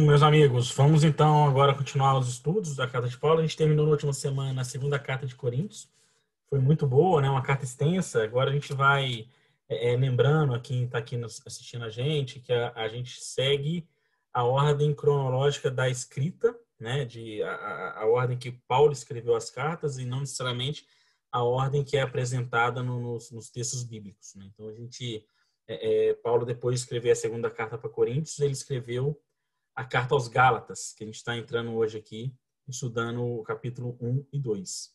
Meus amigos, vamos então agora continuar os estudos da Carta de Paulo. A gente terminou na última semana a segunda Carta de Coríntios. Foi muito boa, né? Uma carta extensa. Agora a gente vai lembrando a quem está aqui assistindo a gente que a gente segue a ordem cronológica da escrita, né? A ordem que Paulo escreveu as cartas e não necessariamente a ordem que é apresentada nos textos bíblicos, né? Então a gente Paulo, depois de escrever a segunda carta para Coríntios, ele escreveu a carta aos Gálatas, que a gente está entrando hoje aqui, estudando o capítulo 1 e 2.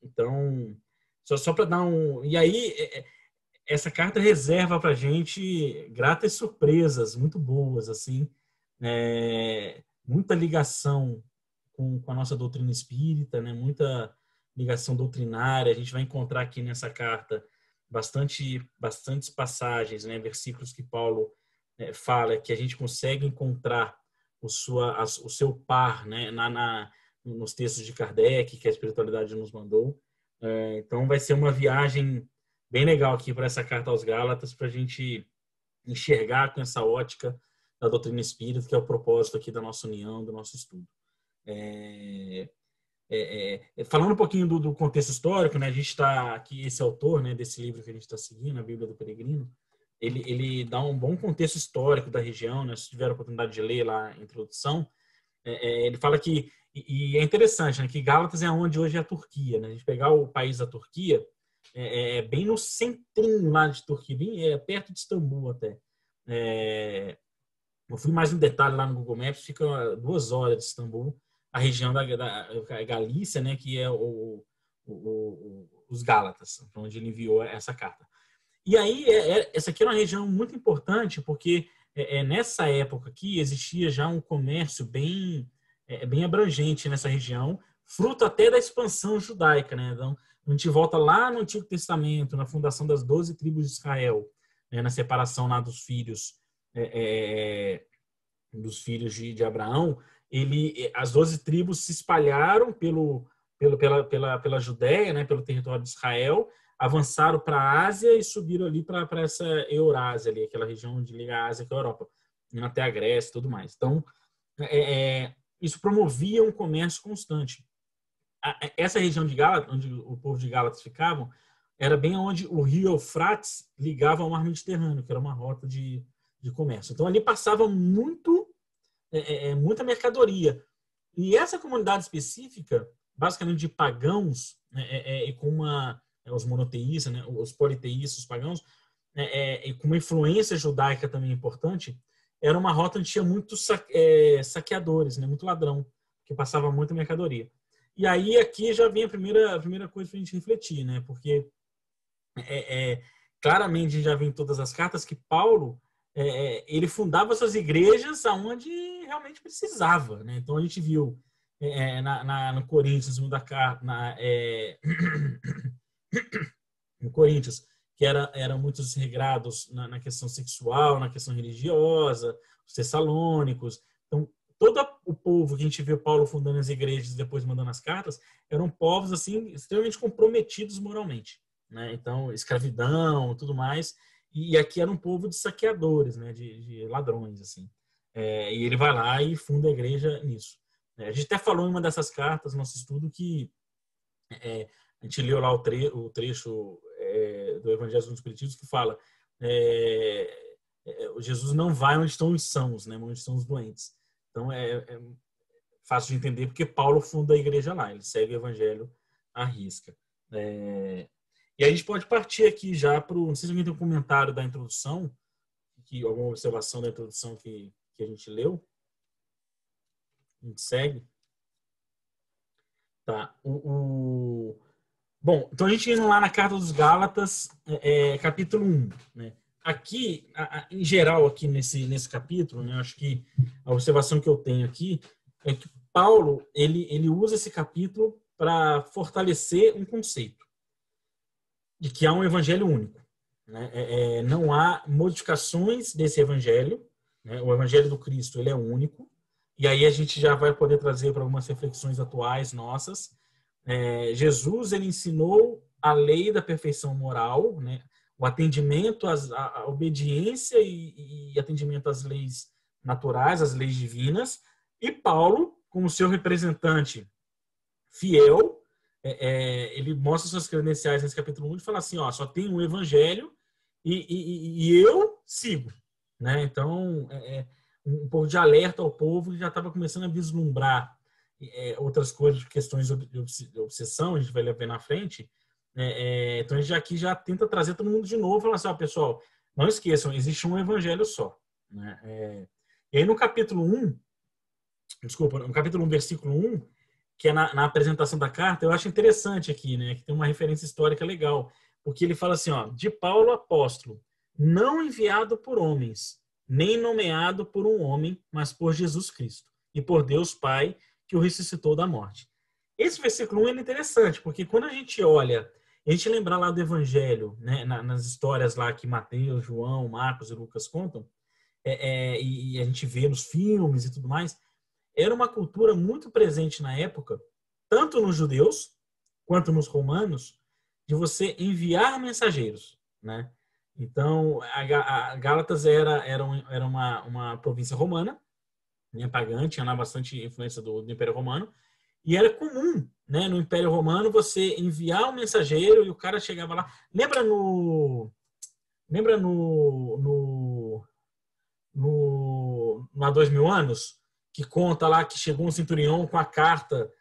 Então, só para dar um... E aí, essa carta reserva para a gente gratas surpresas, muito boas, assim, muita ligação com a nossa doutrina espírita, né? Muita ligação doutrinária. A gente vai encontrar aqui nessa carta bastantes passagens, né? Versículos que Paulo fala que a gente consegue encontrar o seu par, né, nos textos de Kardec, que a espiritualidade nos mandou. Então vai ser uma viagem bem legal aqui para essa carta aos Gálatas, para a gente enxergar com essa ótica da doutrina espírita, que é o propósito aqui da nossa união, do nosso estudo. Falando um pouquinho do contexto histórico, né, a gente está aqui, esse autor, né, desse livro que a gente está seguindo, a Bíblia do Peregrino, ele dá um bom contexto histórico da região, né? Se tiver a oportunidade de ler lá a introdução, ele fala que, e é interessante, né, que Gálatas é onde hoje é a Turquia, né? A gente pegar o país da Turquia, bem no centrinho lá de Turquia, bem perto de Istambul até. Eu fui mais um detalhe lá no Google Maps, fica 2 horas de Istambul, a região da Galícia, né, que é os Gálatas, onde ele enviou essa carta. E aí, essa aqui é uma região muito importante, porque nessa época aqui existia já um comércio bem abrangente nessa região, fruto até da expansão judaica, né? Então, a gente volta lá no Antigo Testamento, na fundação das 12 tribos de Israel, né? Na separação lá dos filhos de Abraão, as 12 tribos se espalharam pela Judéia, né? Pelo território de Israel, avançaram para a Ásia e subiram ali para essa Eurásia, ali, aquela região onde liga a Ásia com a Europa, indo até a Grécia e tudo mais. Então, isso promovia um comércio constante. Essa região de Gálatas, onde o povo de Gálatas ficavam, era bem onde o rio Eufrates ligava ao mar Mediterrâneo, que era uma rota de comércio. Então, ali passava muita mercadoria. E essa comunidade específica, basicamente de pagãos, e com os monoteístas, né, os politeístas, os pagãos, e com uma influência judaica também importante, era uma rota onde tinha muitos saqueadores, né, muito ladrão, que passava muita mercadoria. E aí aqui já vem a primeira coisa para a gente refletir, né, porque claramente já vem em todas as cartas que Paulo ele fundava suas igrejas aonde realmente precisava, né? Então a gente viu no Coríntios, no Coríntios, que eram muitos regrados na questão sexual, na questão religiosa, os tessalônicos. Então, todo o povo que a gente vê Paulo fundando as igrejas e depois mandando as cartas, eram povos assim extremamente comprometidos moralmente, né? Então, escravidão, tudo mais. E aqui era um povo de saqueadores, né? De ladrões, assim. E ele vai lá e funda a igreja nisso. A gente até falou em uma dessas cartas, no nosso estudo, que a gente leu lá o trecho do Evangelho dos Espiritismos que fala Jesus não vai onde estão os sãos, né? Onde estão os doentes. Então, é fácil de entender porque Paulo funda a igreja lá. Ele segue o Evangelho à risca. E a gente pode partir aqui já para o... Não sei se alguém tem um comentário da introdução, alguma observação da introdução que a gente leu. A gente segue. Tá. Bom, então a gente indo lá na Carta dos Gálatas, capítulo 1. Né? Aqui, em geral, aqui nesse capítulo, né, acho que a observação que eu tenho aqui é que Paulo ele usa esse capítulo para fortalecer um conceito de que há um evangelho único. Né? Não há modificações desse evangelho. Né? O evangelho do Cristo ele é único. E aí a gente já vai poder trazer para algumas reflexões atuais nossas. Jesus ele ensinou a lei da perfeição moral, né? O atendimento, a obediência e atendimento às leis naturais, as leis divinas, e Paulo, como seu representante fiel, ele mostra suas credenciais nesse capítulo 1 e fala assim, ó, só tem um evangelho e eu sigo, né? Então, um pouco de alerta ao povo que já estava começando a vislumbrar outras coisas, questões de obsessão, a gente vai ver na frente. Então, a gente aqui já tenta trazer todo mundo de novo, falar assim, ó, pessoal, não esqueçam, existe um evangelho só, né? E aí no capítulo 1, versículo 1, que é na apresentação da carta, eu acho interessante aqui, né, que tem uma referência histórica legal, porque ele fala assim, ó, de Paulo apóstolo, não enviado por homens, nem nomeado por um homem, mas por Jesus Cristo, e por Deus Pai, que o ressuscitou da morte. Esse versículo 1 é interessante, porque quando a gente olha, a gente lembrar lá do Evangelho, né, nas histórias lá que Mateus, João, Marcos e Lucas contam, e a gente vê nos filmes e tudo mais, era uma cultura muito presente na época, tanto nos judeus quanto nos romanos, de você enviar mensageiros, né? Então, a Gálatas era uma província romana, né, pagã, tinha lá bastante influência do Império Romano, e era comum, né, no Império Romano, você enviar um mensageiro e o cara chegava lá. Lembra há 2000 anos, que conta lá que chegou um centurião com a carta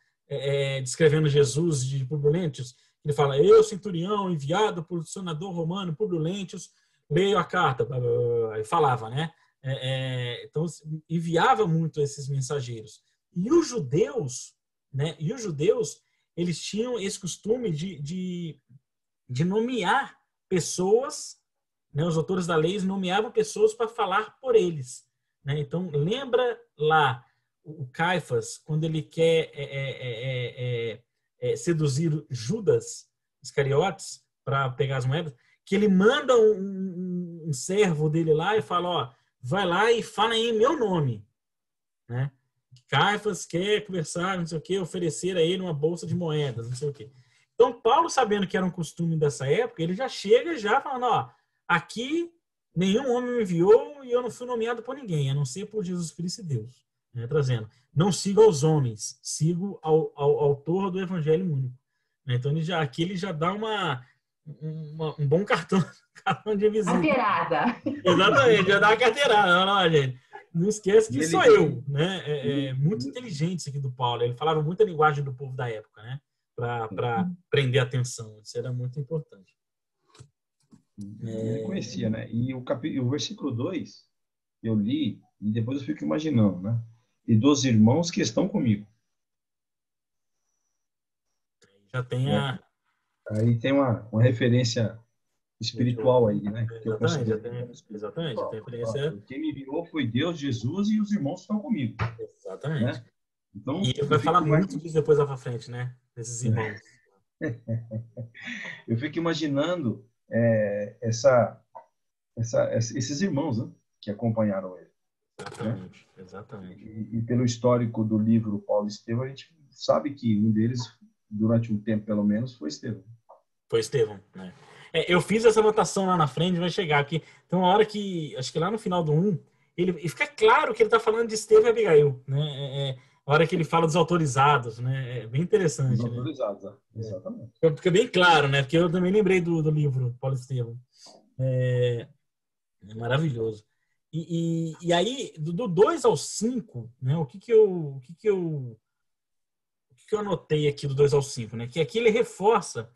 descrevendo Jesus de Públio Lentulus? Ele fala, eu, centurião, enviado por senador romano Públio Lentulus, leio a carta. Aí falava, né? Então, enviava muito esses mensageiros. E os judeus, né? Eles tinham esse costume de nomear pessoas, né? Os autores da lei nomeavam pessoas para falar por eles, né? Então, lembra lá o Caifás, quando ele quer seduzir Judas Iscariotes para pegar as moedas, que ele manda um servo dele lá e fala, ó, vai lá e fala em meu nome, né? Caifás quer conversar, não sei o que, oferecer a ele uma bolsa de moedas, não sei o que. Então, Paulo, sabendo que era um costume dessa época, ele já chega já falando, ó, aqui nenhum homem me enviou e eu não fui nomeado por ninguém, a não ser por Jesus Cristo e Deus. Né? Trazendo, não sigo aos homens, sigo ao autor do Evangelho único. Então, aqui ele já dá um bom cartão de visita. Carteirada. Exatamente, já dá uma carteirada. Não, gente, não esquece que sou eu. Né? Muito inteligente isso aqui do Paulo. Ele falava muita linguagem do povo da época, né? Para prender a atenção. Isso era muito importante. Ele conhecia, né? E o versículo 2, eu li, e depois eu fico imaginando, né? E dos irmãos que estão comigo. Já tem Aí tem uma referência espiritual aí, né? Exatamente. Já tem referência. Quem me enviou foi Deus, Jesus e os irmãos que estão comigo. Exatamente. Né? Então, e ele vai falar muito disso depois lá pra frente, né? Desses irmãos. Eu fico imaginando esses irmãos, né, que acompanharam ele. Exatamente. E pelo histórico do livro Paulo e Estevão, a gente sabe que um deles, durante um tempo pelo menos, foi Estevão. Foi Estevão, né? Eu fiz essa anotação lá na frente, vai chegar aqui. Tem uma hora que, acho que lá no final do 1, ele fica claro que ele está falando de Estevão e Abigail, né? A hora que ele fala dos autorizados, né? É bem interessante. Os autorizados, né? Exatamente. Fica bem claro, né? Porque eu também lembrei do livro Paulo e Estevão. É maravilhoso. E aí, do 2 ao 5, né? O que eu anotei aqui do 2 ao 5, né? Que aqui ele reforça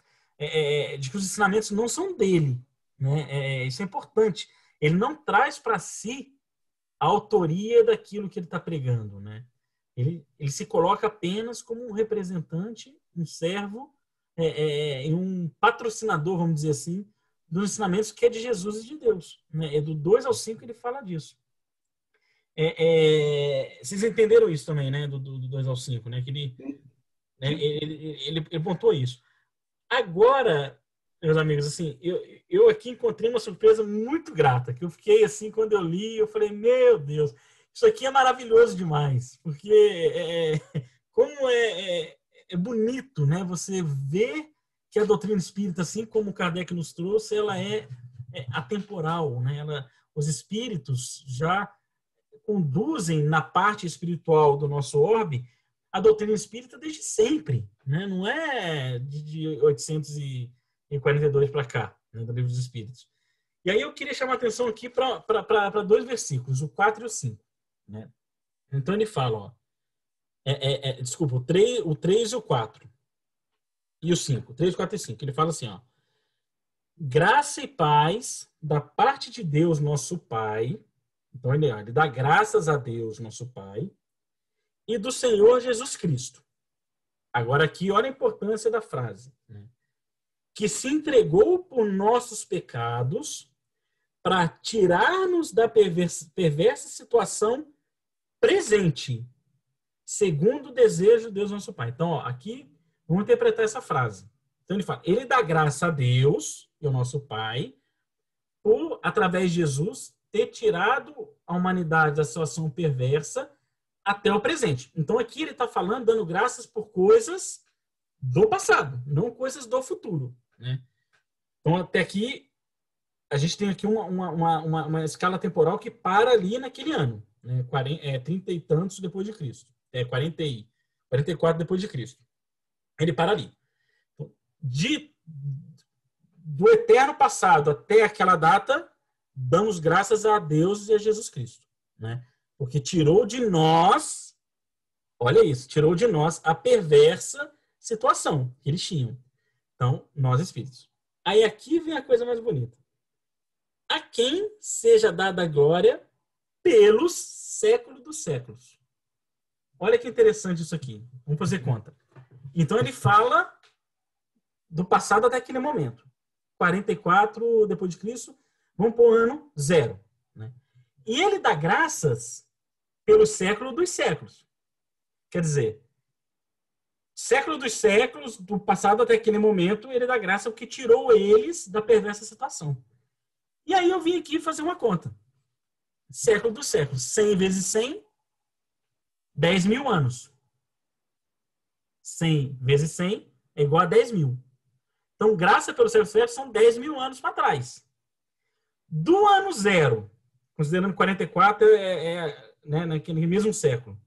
de que os ensinamentos não são dele, né? Isso é importante. Ele não traz para si a autoria daquilo que ele está pregando, né? Ele se coloca apenas como um representante, um servo e um patrocinador, vamos dizer assim, dos ensinamentos que é de Jesus e de Deus. Né? Do 2 ao 5 ele fala disso. Vocês entenderam isso também, né? Do 2 ao 5, né? Que ele pontuou isso. Agora, meus amigos, assim, eu aqui encontrei uma surpresa muito grata, que eu fiquei assim, quando eu li, eu falei, meu Deus, isso aqui é maravilhoso demais, porque como é bonito, né? Você vê que a doutrina espírita, assim como Kardec nos trouxe, ela é atemporal, né? Os espíritos já conduzem na parte espiritual do nosso orbe a doutrina espírita desde sempre, né? Não é de 842 para cá, né, do Livro dos Espíritos. E aí eu queria chamar a atenção aqui para dois versículos, o 4 e o 5. Né? Então ele fala, ó, desculpa, o 3 e o 4. E o 5, 3, 4 e 5. Ele fala assim, ó, graça e paz da parte de Deus, nosso Pai. Então ele dá graças a Deus, nosso Pai, e do Senhor Jesus Cristo. Agora aqui, olha a importância da frase. Né? Que se entregou por nossos pecados para tirar-nos da perversa situação presente, segundo o desejo de Deus nosso Pai. Então, ó, aqui, vamos interpretar essa frase. Então, ele fala, ele dá graça a Deus, que é o nosso Pai, por, através de Jesus, ter tirado a humanidade da situação perversa até o presente. Então, aqui ele está falando, dando graças por coisas do passado, não coisas do futuro. Né? Então, até aqui, a gente tem aqui uma escala temporal que para ali naquele ano, né? 30 e tantos depois de Cristo. 44 depois de Cristo. Ele para ali. Do eterno passado até aquela data, damos graças a Deus e a Jesus Cristo. Né? Porque tirou de nós, olha isso, tirou de nós a perversa situação que eles tinham. Então, nós espíritos. Aí aqui vem a coisa mais bonita. A quem seja dada a glória pelos séculos dos séculos. Olha que interessante isso aqui. Vamos fazer conta. Então ele fala do passado até aquele momento. 44 depois de Cristo, vamos para o ano 0. Né? E ele dá graças pelo século dos séculos. Quer dizer, século dos séculos, do passado até aquele momento, ele dá graça porque tirou eles da perversa situação. E aí eu vim aqui fazer uma conta. Século dos séculos. 100 vezes 100, 10 mil anos. 100 vezes 100 é igual a 10 mil. Então, graça pelo século dos séculos são 10 mil anos para trás. Do ano 0, considerando 44 né, naquele mesmo século.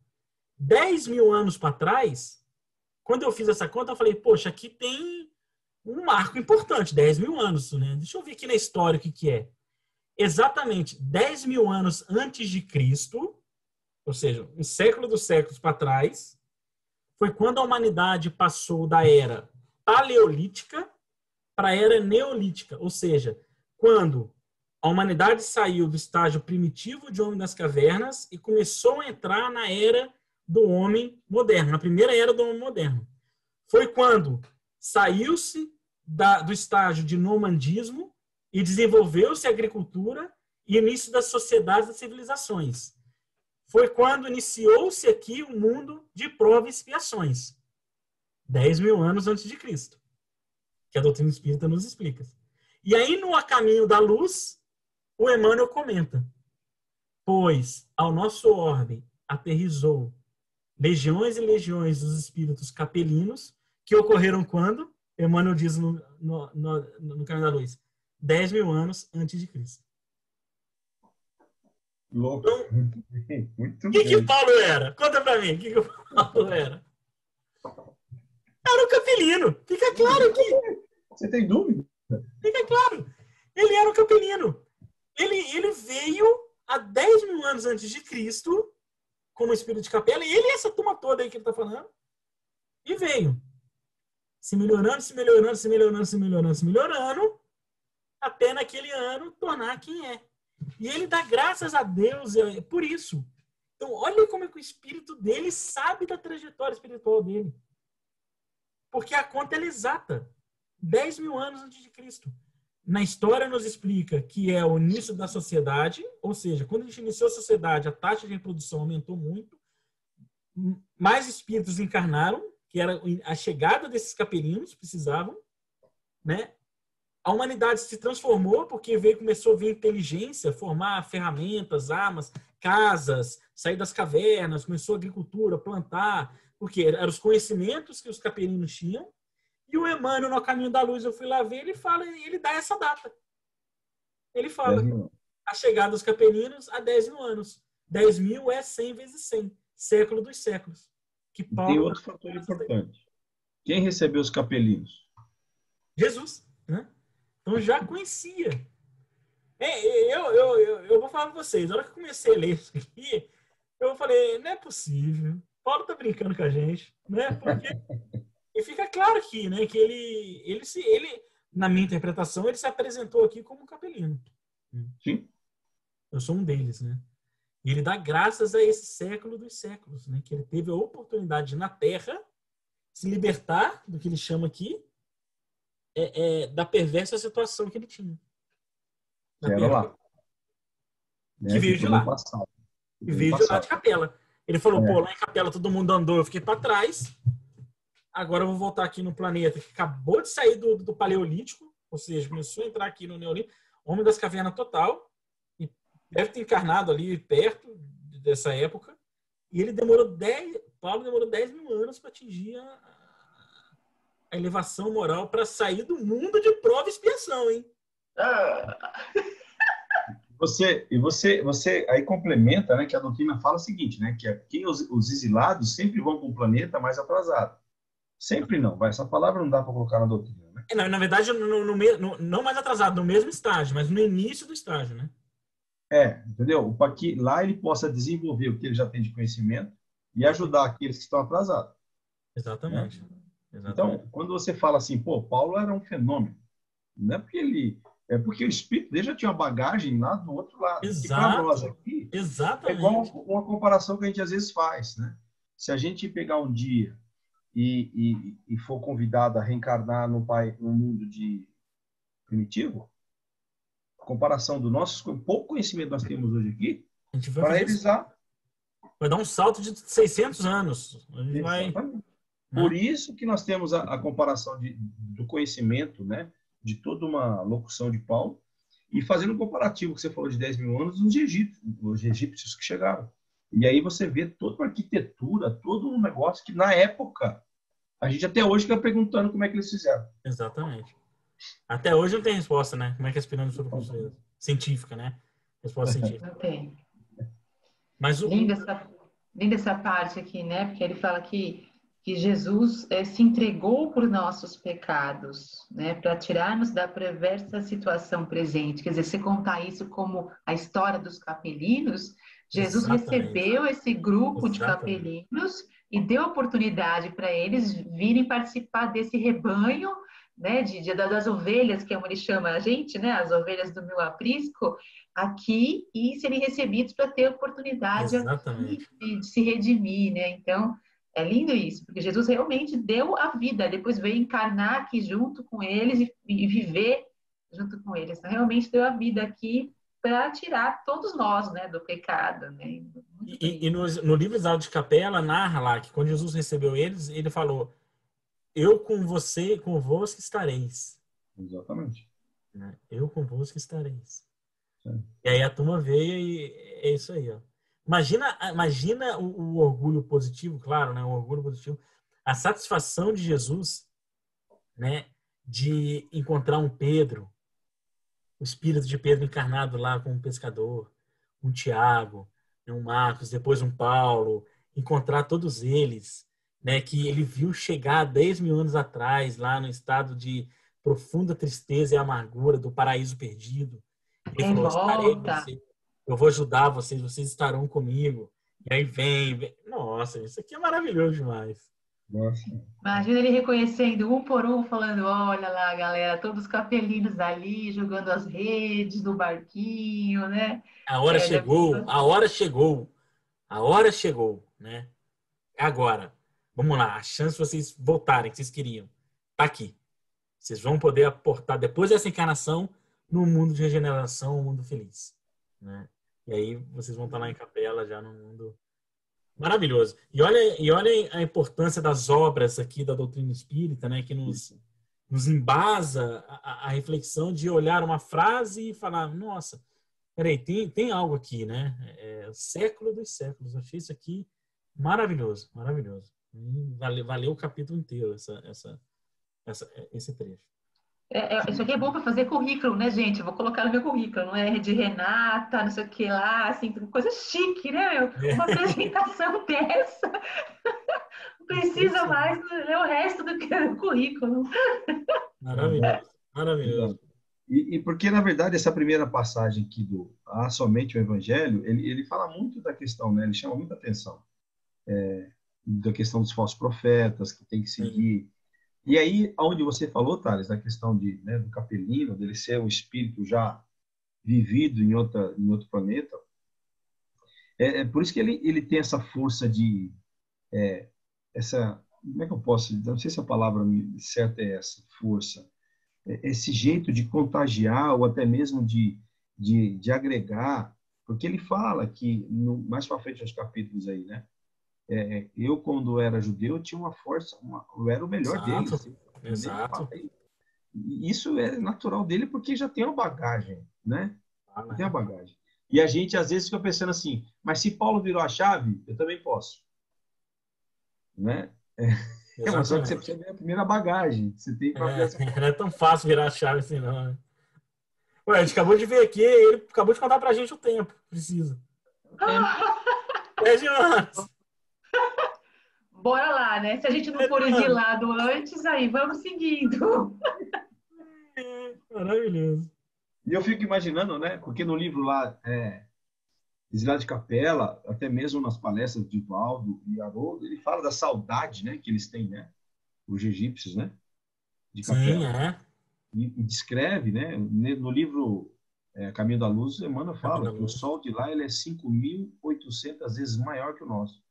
10 mil anos para trás, quando eu fiz essa conta, eu falei, poxa, aqui tem um marco importante, 10 mil anos. Né? Deixa eu ver aqui na história o que é. Exatamente 10 mil anos antes de Cristo, ou seja, um século dos séculos para trás, foi quando a humanidade passou da era paleolítica para a era neolítica, ou seja, quando a humanidade saiu do estágio primitivo de homem das cavernas e começou a entrar na era do homem moderno, na primeira era do homem moderno. Foi quando saiu-se do estágio de nomandismo e desenvolveu-se a agricultura e início das sociedades e das civilizações. Foi quando iniciou-se aqui o mundo de provas e expiações. 10 mil anos antes de Cristo. Que a doutrina espírita nos explica. E aí, no A Caminho da Luz, o Emmanuel comenta: pois ao nosso orbe aterrizou legiões e legiões dos espíritos capelinos, que ocorreram quando? Emmanuel diz no Caminho da Luz: 10 mil anos antes de Cristo. Louco. Então, o que o Paulo era? Conta pra mim, o que o Paulo era? Era um capelino. Fica claro aqui. Você tem dúvida? Fica claro. Ele era um capelino. Ele veio há 10 mil anos antes de Cristo, como espírito de capela, e ele e essa turma toda aí que ele está falando, e veio. Se melhorando, se melhorando, se melhorando, se melhorando, se melhorando, até naquele ano tornar quem é. E ele dá graças a Deus por isso. Então, olha como é que o espírito dele sabe da trajetória espiritual dele. Porque a conta é exata. 10 mil anos antes de Cristo. Na história nos explica que é o início da sociedade, ou seja, quando a gente iniciou a sociedade, a taxa de reprodução aumentou muito, mais espíritos encarnaram, que era a chegada desses capelinos, precisavam, né? A humanidade se transformou porque começou a vir inteligência, formar ferramentas, armas, casas, sair das cavernas, começou a agricultura, plantar, porque eram os conhecimentos que os capelinos tinham. E o Emmanuel, no Caminho da Luz, eu fui lá ver, ele dá essa data. Ele fala a chegada dos capelinos há 10 mil anos. 10.000 é 100 vezes 100, século dos séculos. Que E tem Paulo... outro fator importante. Quem recebeu os capelinos? Jesus, né? Então já conhecia. Eu vou falar para vocês, na hora que eu comecei a ler isso aqui, eu falei, não é possível. Paulo tá brincando com a gente, né? Porque e fica claro aqui, né, que ele, na minha interpretação, ele se apresentou aqui como um capelino. Sim. Eu sou um deles, né? E ele dá graças a esse século dos séculos, né? Que ele teve a oportunidade de, na Terra, se libertar do que ele chama aqui da perversa situação que ele tinha. Que era lá. Que Né? Que veio de foi no lá. passado. Que veio de lá de Capela. Ele falou, pô, lá em Capela todo mundo andou, eu fiquei para trás. Agora eu vou voltar aqui no planeta que acabou de sair do Paleolítico, ou seja, começou a entrar aqui no Neolítico, Homem das Cavernas total, e deve ter encarnado ali perto dessa época, e ele Paulo demorou 10.000 anos para atingir a elevação moral para sair do mundo de prova e expiação, hein? Você aí complementa, né, que a doutrina fala o seguinte, né, que os exilados sempre vão para um planeta mais atrasado. Sempre não, essa palavra não dá para colocar na doutrina, né? Na verdade, não mais atrasado, no mesmo estágio, mas no início do estágio, né? Entendeu? Para que lá ele possa desenvolver o que ele já tem de conhecimento e ajudar aqueles que estão atrasados. Exatamente. Né? Exatamente. Então, quando você fala assim, pô, Paulo era um fenômeno, não é porque porque o espírito dele já tinha uma bagagem lá do outro lado. Que para nós aqui é igual Exatamente. uma comparação que a gente às vezes faz, né? Se a gente pegar um dia e for convidado a reencarnar no mundo primitivo, a comparação do nosso pouco conhecimento que nós temos hoje aqui, A gente vai para fazer eles isso. lá. Vai dar um salto de 600 anos. A gente vai, Exatamente. né? Por isso que nós temos a comparação do conhecimento, né, de toda uma locução de Paulo, e fazendo um comparativo que você falou de 10.000 anos nos os egípcios que chegaram. E aí você vê toda uma arquitetura, todo um negócio que na época a gente até hoje fica perguntando como é que eles fizeram. Exatamente. Até hoje não tem resposta, né? Como é que as pirâmides foram construídas? Científica, né? Resposta científica. Não tem. Mas Linda essa parte aqui, né? Porque ele fala que Jesus se entregou por nossos pecados, né? Para tirar-nos da perversa situação presente. Quer dizer, se contar isso como a história dos capelinos, Jesus recebeu esse grupo de capelinos e deu oportunidade para eles virem participar desse rebanho, né? Das ovelhas, que é como ele chama a gente, né? As ovelhas do meu aprisco, aqui e serem recebidos para ter oportunidade aqui de se redimir, né? Então, é lindo isso, porque Jesus realmente deu a vida, depois veio encarnar aqui junto com eles e viver junto com eles. Então, realmente deu a vida aqui para tirar todos nós, né, do pecado, né? E no livro Exato de Capela narra lá que quando Jesus recebeu eles, ele falou: eu com você, convosco estareis. Exatamente. Eu convosco estareis. Sim. E aí a turma veio e é isso aí, ó. Imagina o orgulho positivo, claro, né? O orgulho positivo, a satisfação de Jesus, né? De encontrar um Pedro, o espírito de Pedro encarnado lá como um pescador, um Tiago, um Marcos, depois um Paulo, encontrar todos eles, né? Que ele viu chegar 10.000 anos atrás, lá no estado de profunda tristeza e amargura do paraíso perdido. Ele falou: estarei com você, eu vou ajudar vocês, vocês estarão comigo. E aí vem. Nossa, isso aqui é maravilhoso demais. Nossa. Imagina ele reconhecendo um por um, falando: olha lá, galera, todos os capelinos ali, jogando as redes do barquinho, né? A hora chegou, a hora chegou, a hora chegou, né? Agora, vamos lá, a chance de vocês voltarem, que vocês queriam, tá aqui. Vocês vão poder aportar, depois dessa encarnação, no mundo de regeneração, um mundo feliz, né? E aí vocês vão estar lá em Capela, já no mundo maravilhoso. E olha a importância das obras aqui da doutrina espírita, né? Que nos embasa a reflexão de olhar uma frase e falar: nossa, peraí, tem algo aqui, né? É o século dos séculos. Eu achei isso aqui maravilhoso, maravilhoso. Valeu o capítulo inteiro esse trecho. Isso aqui é bom para fazer currículo, né, gente? Eu vou colocar no meu currículo, não é de Renata, não sei o que lá, assim, coisa chique, né, meu? Uma apresentação dessa. Não precisa mais ler o resto do que o currículo. Maravilhoso, maravilhoso. Exato. E porque, na verdade, essa primeira passagem aqui do somente o Evangelho, ele fala muito da questão, né? Ele chama muita atenção da questão dos falsos profetas, que tem que seguir. Sim. E aí, onde você falou, Thales, da questão do capelino, dele ser um espírito já vivido em outro planeta, por isso que ele tem essa força de... como é que eu posso dizer? Não sei se a palavra certa é essa, força. Esse jeito de contagiar ou até mesmo de agregar, porque ele fala que, mais para frente nos capítulos aí, né? Eu, quando era judeu, tinha uma força, eu era o melhor deles. Exato, exato. Isso é natural dele porque já tem uma bagagem, né? Ah, Tem a bagagem. E a gente, às vezes, fica pensando assim, mas se Paulo virou a chave, eu também posso. Né? Mas só que você precisa ver a primeira bagagem. Você tem para ver essa... Não é tão fácil virar a chave assim, não. Né? Ué, a gente acabou de ver aqui, ele acabou de contar pra gente o tempo que precisa. 10 anos. Bora lá, né? Se a gente não for exilado antes, aí vamos seguindo. Maravilhoso. E eu fico imaginando, né? Porque no livro lá, Exilado de Capela, até mesmo nas palestras de Valdo e Haroldo, ele fala da saudade, né? Que eles têm, né? Os egípcios, né? De Capela. Sim, E descreve, né? No livro Caminho da Luz, Emmanuel fala que o sol de lá ele é 5.800 vezes maior que o nosso.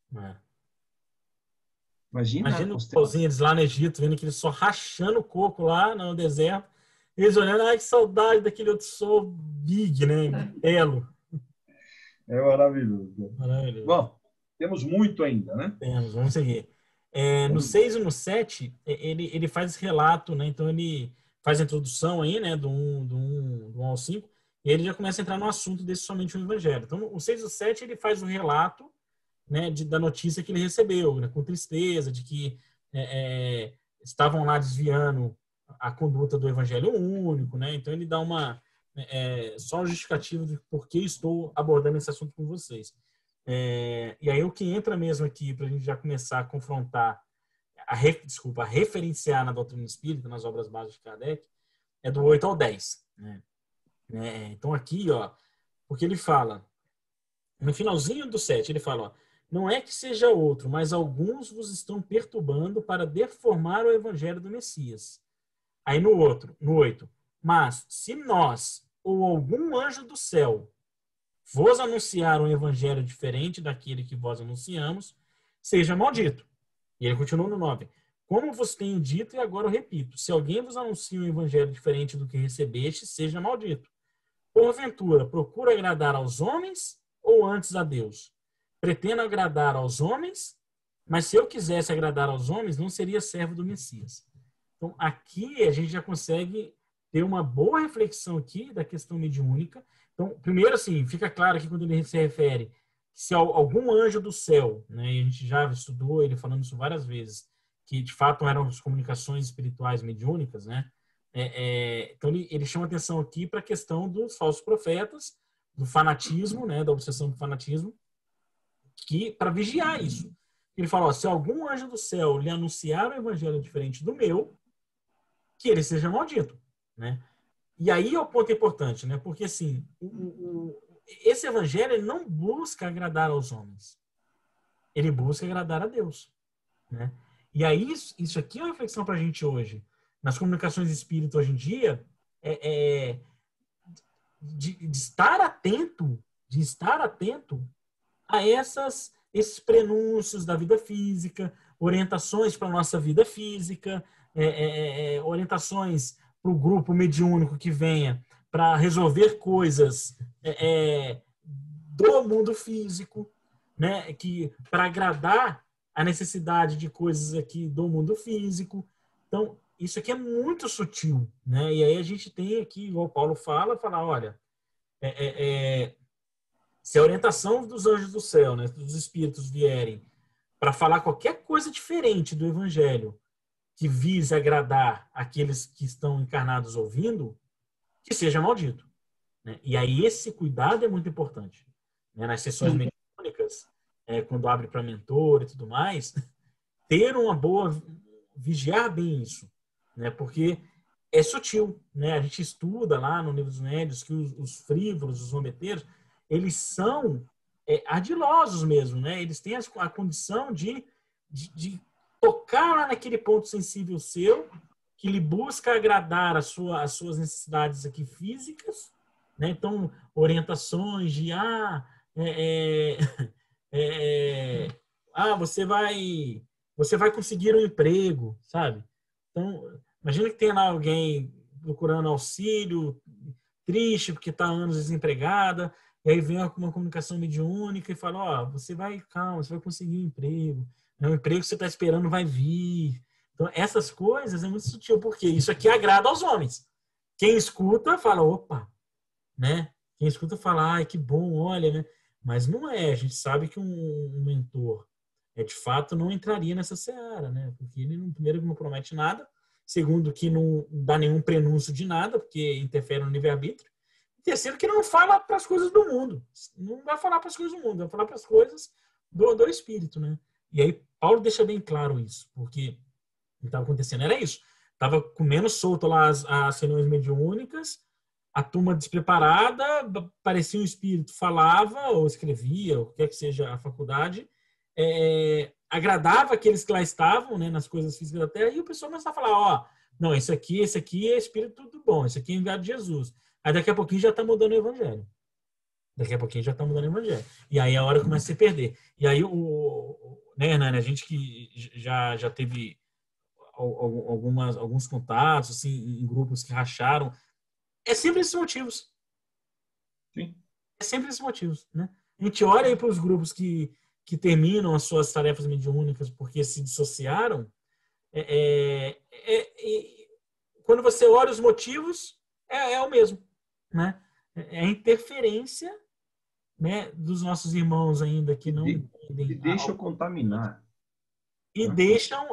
Imagina os pozinhos lá no Egito, vendo aquele sol rachando o coco lá no deserto. Eles olhando, ai, que saudade daquele outro sol big, né? Belo. É maravilhoso. Maravilhoso. Bom, temos muito ainda, né? Temos, vamos seguir. No 6 e no 7, ele faz esse relato, né? Então ele faz a introdução aí, né? Do 1 ao 5, e ele já começa a entrar no assunto desse somente o Evangelho. Então, o 6 e o 7, ele faz um relato, né, da notícia que ele recebeu, né, com tristeza, de que estavam lá desviando a conduta do Evangelho único, né? Então ele dá só um justificativo de por que estou abordando esse assunto com vocês. E aí o que entra mesmo aqui, para a gente já começar a confrontar, a referenciar na doutrina espírita, nas obras básicas de Kardec, é do 8 ao 10. Né? Então aqui, ó, porque ele fala, no finalzinho do 7, ele fala, ó, não é que seja outro, mas alguns vos estão perturbando para deformar o evangelho do Messias. Aí no 8, mas se nós ou algum anjo do céu vos anunciar um evangelho diferente daquele que vós anunciamos, seja maldito. E ele continua no 9. Como vos tenho dito e agora eu repito, se alguém vos anuncia um evangelho diferente do que recebeste, seja maldito. Porventura, procura agradar aos homens ou antes a Deus? Pretendo agradar aos homens, mas se eu quisesse agradar aos homens, não seria servo do Messias. Então, aqui a gente já consegue ter uma boa reflexão aqui da questão mediúnica. Então, primeiro, assim, fica claro que quando ele se refere se algum anjo do céu, né, e a gente já estudou ele falando isso várias vezes, que de fato eram as comunicações espirituais mediúnicas, né? Então, ele chama atenção aqui para a questão dos falsos profetas, do fanatismo, né, da obsessão do fanatismo, que para vigiar isso. Ele fala, ó, se algum anjo do céu lhe anunciar um evangelho diferente do meu, que ele seja maldito, né? E aí é o ponto importante, né? Porque assim, esse evangelho ele não busca agradar aos homens, ele busca agradar a Deus, né? E aí isso aqui é uma reflexão para a gente hoje. Nas comunicações espíritas hoje em dia, de estar atento a esses prenúncios da vida física, orientações para a nossa vida física, orientações para o grupo mediúnico que venha para resolver coisas do mundo físico, né, que para agradar a necessidade de coisas aqui do mundo físico. Então, isso aqui é muito sutil, né? E aí a gente tem aqui, igual o Paulo fala, olha, se a orientação dos anjos do céu, né, dos espíritos vierem para falar qualquer coisa diferente do evangelho, que vise agradar aqueles que estão encarnados ouvindo, que seja maldito. Né? E aí esse cuidado é muito importante. Né? Nas sessões mediúnicas, quando abre para mentor e tudo mais, ter uma boa, vigiar bem isso, né? Porque é sutil, né? A gente estuda lá no Livro dos Médiuns que os frívolos, os zombeteiros, eles são ardilosos mesmo, né? Eles têm a condição de tocar lá naquele ponto sensível seu, que lhe busca agradar as suas necessidades aqui físicas, né? Então, orientações de você vai conseguir um emprego, sabe? Então, imagina que tem lá alguém procurando auxílio, triste porque está anos desempregada, e aí vem uma comunicação mediúnica e fala, ó, você vai conseguir um emprego. O emprego que você está esperando vai vir. Então, essas coisas é muito sutil, porque isso aqui agrada aos homens. Quem escuta fala, opa, né? Quem escuta fala, ai, que bom, olha, né? Mas não é. A gente sabe que um mentor, de fato, não entraria nessa seara, né? Porque ele, primeiro, não promete nada, segundo, que não dá nenhum prenúncio de nada, porque interfere no livre-arbítrio, e terceiro, que não fala para as coisas do mundo. Não vai falar para as coisas do mundo, vai falar para as coisas do espírito, né? E aí, Paulo deixa bem claro isso, porque o que estava acontecendo era isso. Estava comendo solto lá as reuniões mediúnicas, a turma despreparada, parecia um espírito, falava ou escrevia, o que quer que seja a faculdade, agradava aqueles que lá estavam, né, nas coisas físicas da Terra, e o pessoal começava a falar, ó, não, esse aqui é espírito do bom, esse aqui é enviado de Jesus. Aí daqui a pouquinho já está mudando o evangelho. E aí a hora começa a se perder. E aí, né, Hernani, a gente que já teve alguns contatos, assim, em grupos que racharam, é sempre esses motivos. Sim. É sempre esses motivos, né? A gente olha aí para os grupos que terminam as suas tarefas mediúnicas porque se dissociaram. Quando você olha os motivos, é o mesmo, né? É a interferência, né, dos nossos irmãos ainda que não entendem. E deixam contaminar. E deixam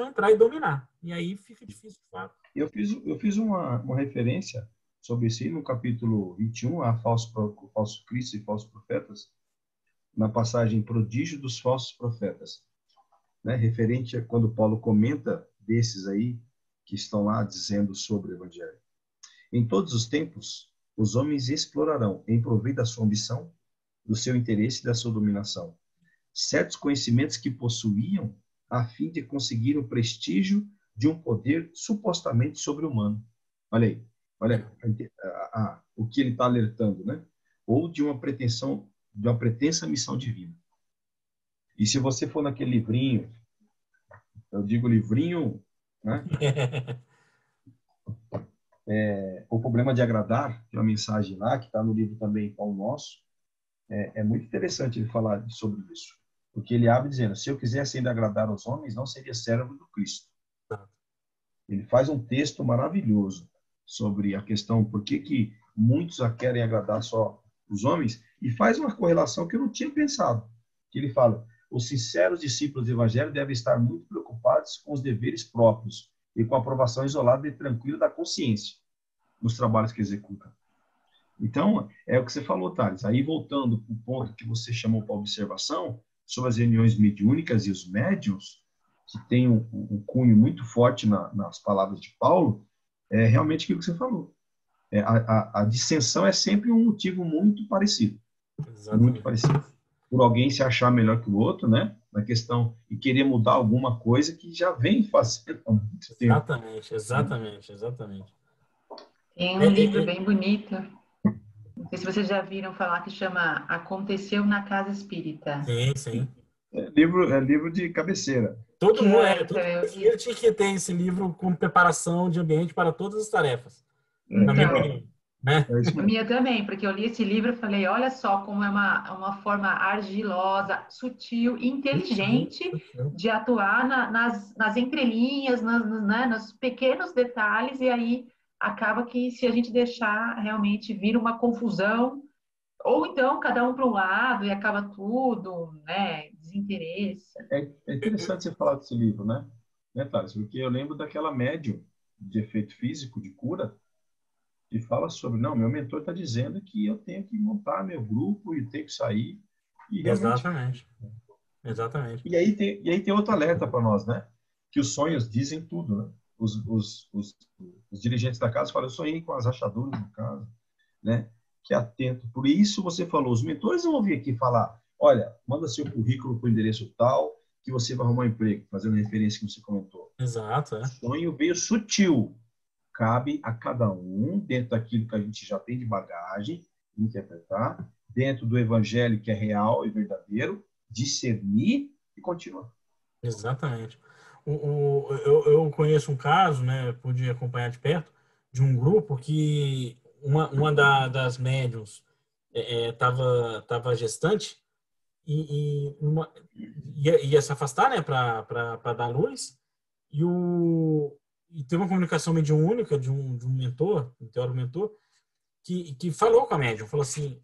entrar e dominar. E aí fica difícil de fato. Eu fiz uma referência sobre isso aí no capítulo 21, a falso Cristo e falsos profetas, na passagem prodígio dos falsos profetas, né? Referente a quando Paulo comenta desses aí que estão lá dizendo sobre o evangelho. Em todos os tempos, os homens explorarão, em proveito da sua ambição, do seu interesse e da sua dominação, certos conhecimentos que possuíam a fim de conseguir o prestígio de um poder supostamente sobre-humano. Olha aí, olha o que ele está alertando, né? Ou de uma pretensa missão divina. E se você for naquele livrinho, eu digo livrinho, né? O Problema de Agradar, tem uma mensagem lá, que está no livro também Pão Nosso. É muito interessante ele falar sobre isso. Porque ele abre dizendo, se eu quisesse ainda agradar aos homens, não seria servo do Cristo. Ele faz um texto maravilhoso sobre a questão por que muitos querem agradar só os homens, e faz uma correlação que eu não tinha pensado. Que ele fala, os sinceros discípulos do Evangelho devem estar muito preocupados com os deveres próprios e com a aprovação isolada e tranquila da consciência nos trabalhos que executam. Então, é o que você falou, Thales. Aí, voltando para o ponto que você chamou para observação, sobre as reuniões mediúnicas e os médiuns, que tem um cunho muito forte nas palavras de Paulo, é realmente aquilo que você falou. A dissensão é sempre um motivo muito parecido. Exatamente. Muito parecido. Por alguém se achar melhor que o outro, né? Na questão e querer mudar alguma coisa que já vem fazendo há muito tempo. Exatamente. Tem um livro bem bonito, não sei se vocês já viram falar, que chama Aconteceu na Casa Espírita. Sim. É livro de cabeceira. Todo brasileiro tinha que ter esse livro com preparação de ambiente para todas as tarefas. Na minha opinião, né? A minha também, porque eu li esse livro e falei, olha só como é uma forma argilosa, sutil e inteligente de atuar nas entrelinhas, nos pequenos detalhes, e aí acaba que, se a gente deixar, realmente vira uma confusão, Ou então, cada um para um lado e acaba tudo, né? Desinteresse. É interessante você falar desse livro, né? Thales? Porque eu lembro daquela médium de efeito físico, de cura, que fala sobre, não, meu mentor está dizendo que eu tenho que montar meu grupo e tenho que sair. E realmente. Exatamente. Exatamente. E aí tem outro alerta para nós, né? Que os sonhos dizem tudo, né? Os dirigentes da casa falam, eu sonhei com as rachaduras no caso, né? Que é atento. Por isso você falou, os mentores vão vir aqui falar, olha, manda seu currículo para o endereço tal, que você vai arrumar um emprego, fazendo referência que você comentou. Exato, O sonho veio sutil. Cabe a cada um, dentro daquilo que a gente já tem de bagagem, interpretar, dentro do evangelho que é real e verdadeiro, discernir e continuar. Exatamente. Eu conheço um caso, né, pude acompanhar de perto, de um grupo que das médiums estava gestante ia se afastar, né, para dar luz, e teve uma comunicação mediúnica de um mentor, um teórico mentor, que falou com a médium, falou assim,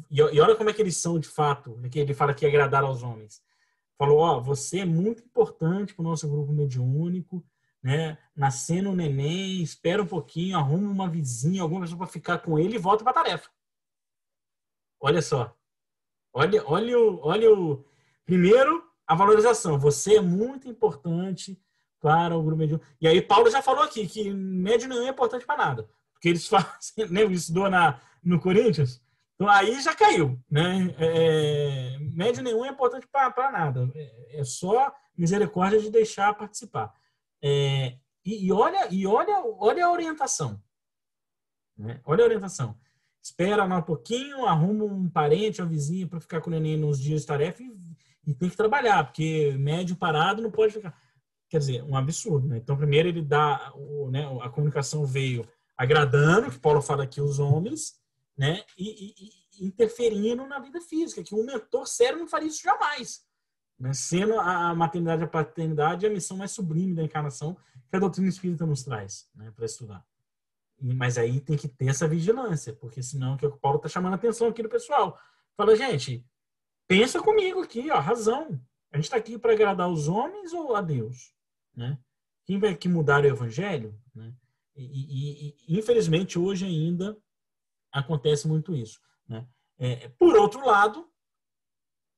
e olha como é que eles são de fato, né, que ele fala que ia agradar aos homens. Falou, ó, você é muito importante para o nosso grupo mediúnico, né? Nascendo um neném, espera um pouquinho, arruma uma vizinha, alguma pessoa para ficar com ele e volta para a tarefa. Olha só. Primeiro, a valorização. Você é muito importante para o grupo mediúnico. E aí Paulo já falou aqui que médium não é importante para nada. Porque eles fazem, lembra que estudou no Coríntios? Então aí já caiu, né? Médio nenhum é importante para nada. É só misericórdia de deixar participar. Olha a orientação. Né? Olha a orientação. Espera mais um pouquinho, arruma um parente, uma vizinha para ficar com o neném nos dias de tarefa e tem que trabalhar, porque médio parado não pode ficar. Quer dizer, um absurdo. Né? Então, primeiro ele dá, a comunicação veio agradando, que Paulo fala aqui, os homens, né? E interferindo na vida física, que um mentor sério não faria isso jamais. Né? Sendo a maternidade e a paternidade a missão mais sublime da encarnação que a doutrina espírita nos traz, né, para estudar. Mas aí tem que ter essa vigilância, porque senão que o Paulo está chamando a atenção aqui do pessoal. Fala, gente, pensa comigo aqui, ó, razão. A gente está aqui para agradar os homens ou a Deus? Né? Quem vai aqui mudar o evangelho? Né? E infelizmente hoje ainda acontece muito isso. Né? Por outro lado,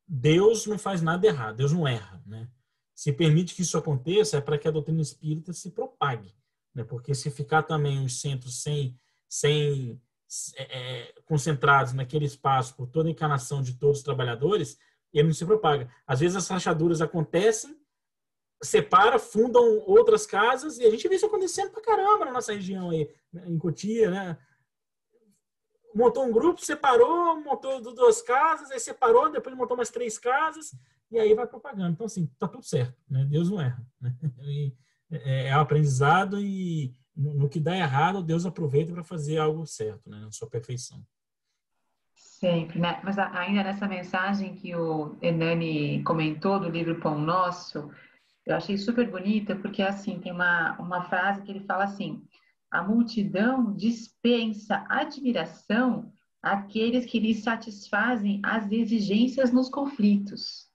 Deus não faz nada errado, Deus não erra. Né? Se permite que isso aconteça é para que a doutrina espírita se propague. Né? Porque se ficar também os centros concentrados naquele espaço por toda a encarnação de todos os trabalhadores, ele não se propaga. Às vezes as rachaduras acontecem, separa, fundam outras casas, e a gente vê isso acontecendo pra caramba na nossa região aí, em Cotia, né? Montou um grupo, separou, montou 2 casas, aí separou, depois montou mais 3 casas, e aí vai propagando. Então, assim, tá tudo certo, né? Deus não erra. Né? É um aprendizado e no que dá errado, Deus aproveita para fazer algo certo, né? Na sua perfeição. Sempre, né? Mas ainda nessa mensagem que o Hernani comentou do livro Pão Nosso, eu achei super bonita, porque assim, tem uma frase que ele fala assim: a multidão dispensa admiração àqueles que lhe satisfazem as exigências nos conflitos.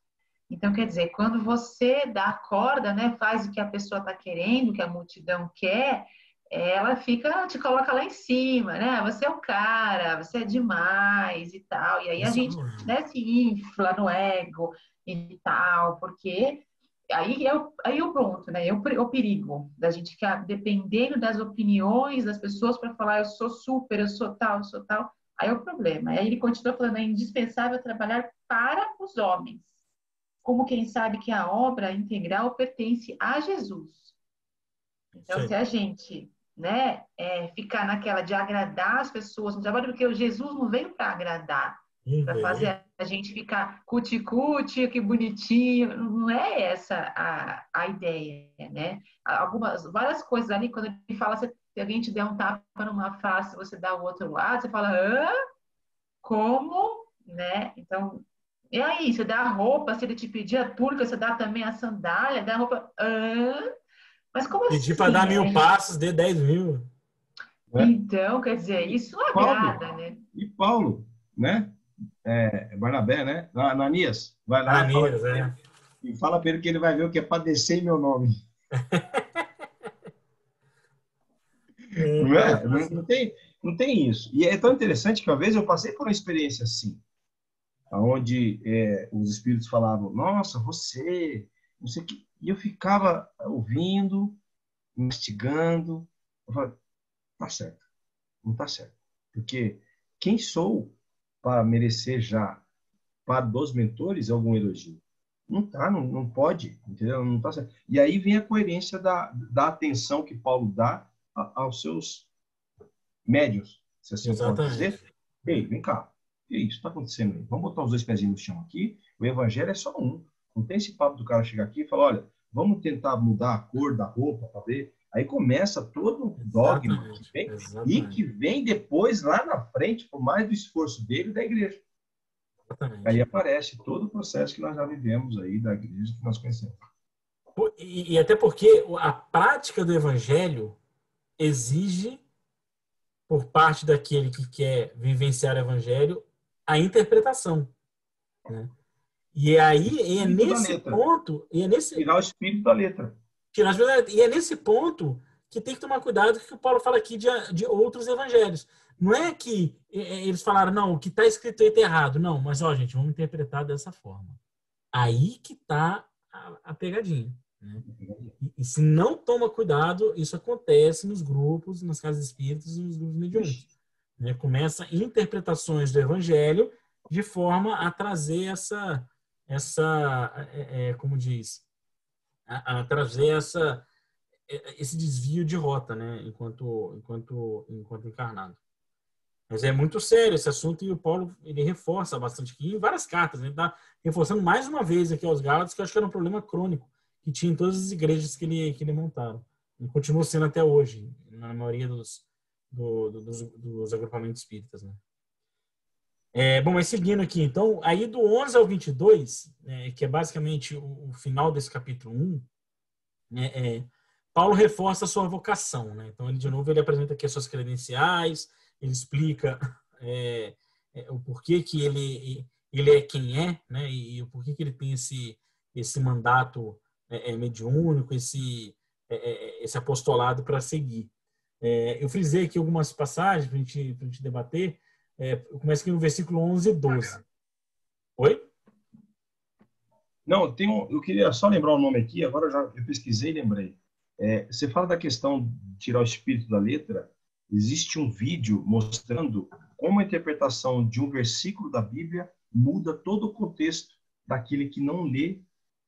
Então, quer dizer, quando você dá corda, né, faz o que a pessoa está querendo, o que a multidão quer, ela te coloca lá em cima, né? Você é o cara, você é demais e tal. E aí a gente, né, se infla no ego e tal, porque aí é o pronto, né? É o perigo da gente ficar dependendo das opiniões das pessoas para falar eu sou super, eu sou tal, eu sou tal. Aí é o problema. Aí ele continua falando, é indispensável trabalhar para os homens, como quem sabe que a obra integral pertence a Jesus. Então, se a gente, né, ficar naquela de agradar as pessoas no trabalho, porque o Jesus não veio para agradar, para fazer a gente ficar cuti-cuti, que bonitinho, não é essa a ideia, né? Várias coisas ali, quando ele fala, se alguém te der um tapa numa face, você dá o outro lado, você fala, como? Né? Então, e aí, você dá a roupa, se ele te pedir a túnica, você dá também a sandália, dá a roupa, mas como assim? Pedir para dar 1000 passos, dê 10.000. Então, quer dizer, isso agrada, né? E Paulo, né? Barnabé, né? Ananias, vai lá Ananias, é. e fala para ele que ele vai ver o que é padecer em meu nome. Não é? Não tem isso. E é tão interessante que uma vez eu passei por uma experiência assim, onde os espíritos falavam, nossa, você, não sei o que. E eu ficava ouvindo, mastigando. Eu falei, tá certo, não tá certo. Porque quem sou para merecer já, para dos mentores, algum elogio? Não tá, não pode, entendeu? Não tá certo. E aí vem a coerência da atenção que Paulo dá aos seus médios, se assim eu posso Exatamente. dizer. Ei, vem cá, o que é isso está acontecendo aí? Vamos botar os dois pezinhos no chão aqui. O evangelho é só um. Não tem esse papo do cara chegar aqui e falar, olha, vamos tentar mudar a cor da roupa para ver. Aí começa todo um dogma que vem depois, lá na frente, por mais do esforço dele e da igreja. Exatamente. Aí aparece todo o processo que nós já vivemos aí da igreja que nós conhecemos. E até porque a prática do evangelho exige, por parte daquele que quer vivenciar o evangelho, a interpretação, né? E aí é nesse ponto, tirar o espírito da letra. E é nesse ponto que tem que tomar cuidado que o Paulo fala aqui de outros evangelhos. Não é que eles falaram, não, o que está escrito aí está errado. Não, mas, ó, gente, vamos interpretar dessa forma. Aí que está a pegadinha, né? E se não toma cuidado, isso acontece nos grupos, nas casas espíritas e nos grupos mediúnicos, né? Começa interpretações do evangelho de forma a trazer como diz, a trazer esse desvio de rota, né? Enquanto encarnado. Mas é muito sério esse assunto e o Paulo ele reforça bastante aqui em várias cartas, né? Ele está reforçando mais uma vez aqui aos Gálatas que eu acho que era um problema crônico que tinha em todas as igrejas que ele montaram. E continua sendo até hoje, na maioria dos agrupamentos espíritas, né? Bom, mas seguindo aqui, então, aí do 11 ao 22, que é basicamente o final desse capítulo 1, Paulo reforça a sua vocação, né? Então, de novo, ele apresenta aqui as suas credenciais, ele explica o porquê que ele é quem é, né? E o porquê que ele tem esse mandato mediúnico, esse apostolado para seguir. Eu frisei aqui algumas passagens para a gente debater. Eu começo aqui no versículo 11 e 12. Oi? Não, eu queria só lembrar o nome aqui, agora eu pesquisei e lembrei. Você fala da questão de tirar o espírito da letra. Existe um vídeo mostrando como a interpretação de um versículo da Bíblia muda todo o contexto daquele que não lê,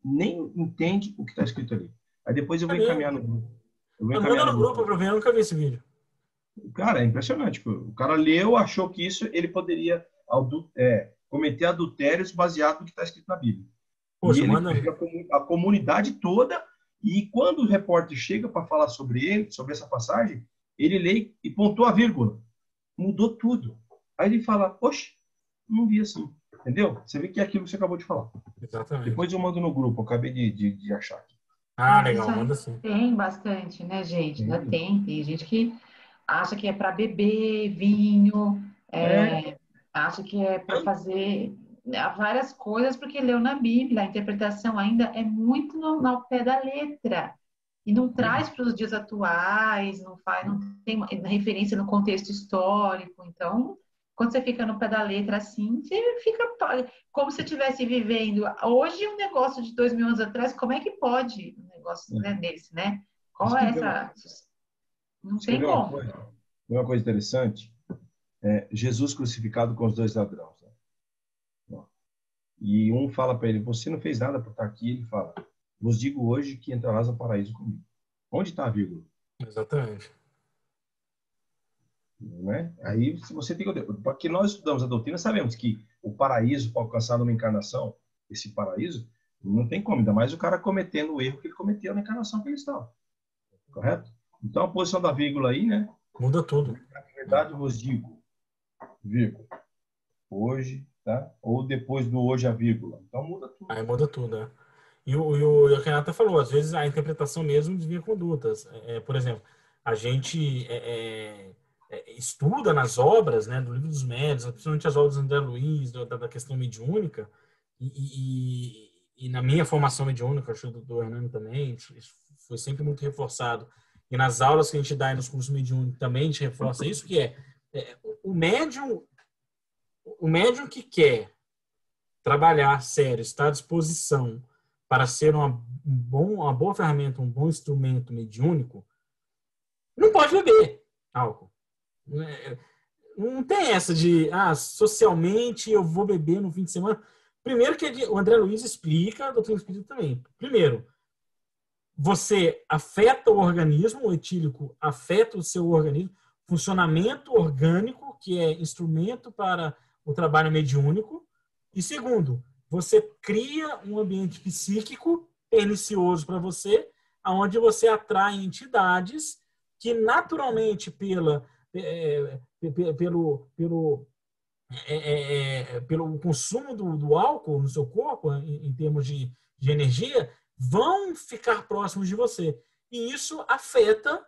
nem entende o que está escrito ali. Aí depois eu vou encaminhar no grupo. Manda no grupo para ver, eu nunca vi esse vídeo. Cara, é impressionante. O cara leu, achou que isso ele poderia cometer adultérios baseado no que está escrito na Bíblia. Poxa, e ele pega a comunidade toda, e quando o repórter chega para falar sobre essa passagem, ele lê e pontua a vírgula. Mudou tudo. Aí ele fala, poxa, não vi assim. Entendeu? Você vê que é aquilo que você acabou de falar. Exatamente. Depois eu mando no grupo, eu acabei de achar aqui. Legal, manda sim. Tem bastante, né, gente? Ainda tem gente que acha que é para beber vinho, acha que é para fazer várias coisas porque leu na Bíblia. A interpretação ainda é muito no pé da letra e não traz para os dias atuais, não tem referência no contexto histórico. Então, quando você fica no pé da letra assim, você fica como se estivesse vivendo hoje um negócio de 2000 anos atrás. Como é que pode um negócio desse, né? Qual é essa? Não tem como. Uma coisa interessante, Jesus crucificado com os dois ladrões. Né? E um fala para ele, você não fez nada para estar aqui. Ele fala, vos digo hoje que entrarás no paraíso comigo. Onde está a vírgula? Exatamente. Né? Aí você tem que... Porque nós estudamos a doutrina, sabemos que o paraíso, para alcançar numa encarnação, esse paraíso, não tem como, ainda mais o cara cometendo o erro que ele cometeu na encarnação que ele estava. Correto? Então, a posição da vírgula aí, né? Muda tudo. Na verdade, vos digo, vírgula, hoje, tá? Ou depois do hoje a vírgula. Então, muda tudo. Aí muda tudo, né? E o Renata falou, às vezes a interpretação mesmo desvia condutas. Por exemplo, a gente estuda nas obras, né, do Livro dos Médiuns, principalmente as obras do André Luiz, da questão mediúnica, e na minha formação mediúnica, acho que do Hernando também, isso foi sempre muito reforçado. E nas aulas que a gente dá e nos cursos mediúnicos também a gente reforça isso, que o médium que quer trabalhar sério, está à disposição para ser uma boa ferramenta, um bom instrumento mediúnico, não pode beber álcool. Não tem essa de, socialmente eu vou beber no fim de semana. Primeiro que o André Luiz explica, a doutrina espírita também. Primeiro, você afeta o organismo, o etílico afeta o seu organismo, funcionamento orgânico, que é instrumento para o trabalho mediúnico. E segundo, você cria um ambiente psíquico pernicioso para você, onde você atrai entidades que naturalmente pelo consumo do álcool no seu corpo, em termos de energia, vão ficar próximos de você. E isso afeta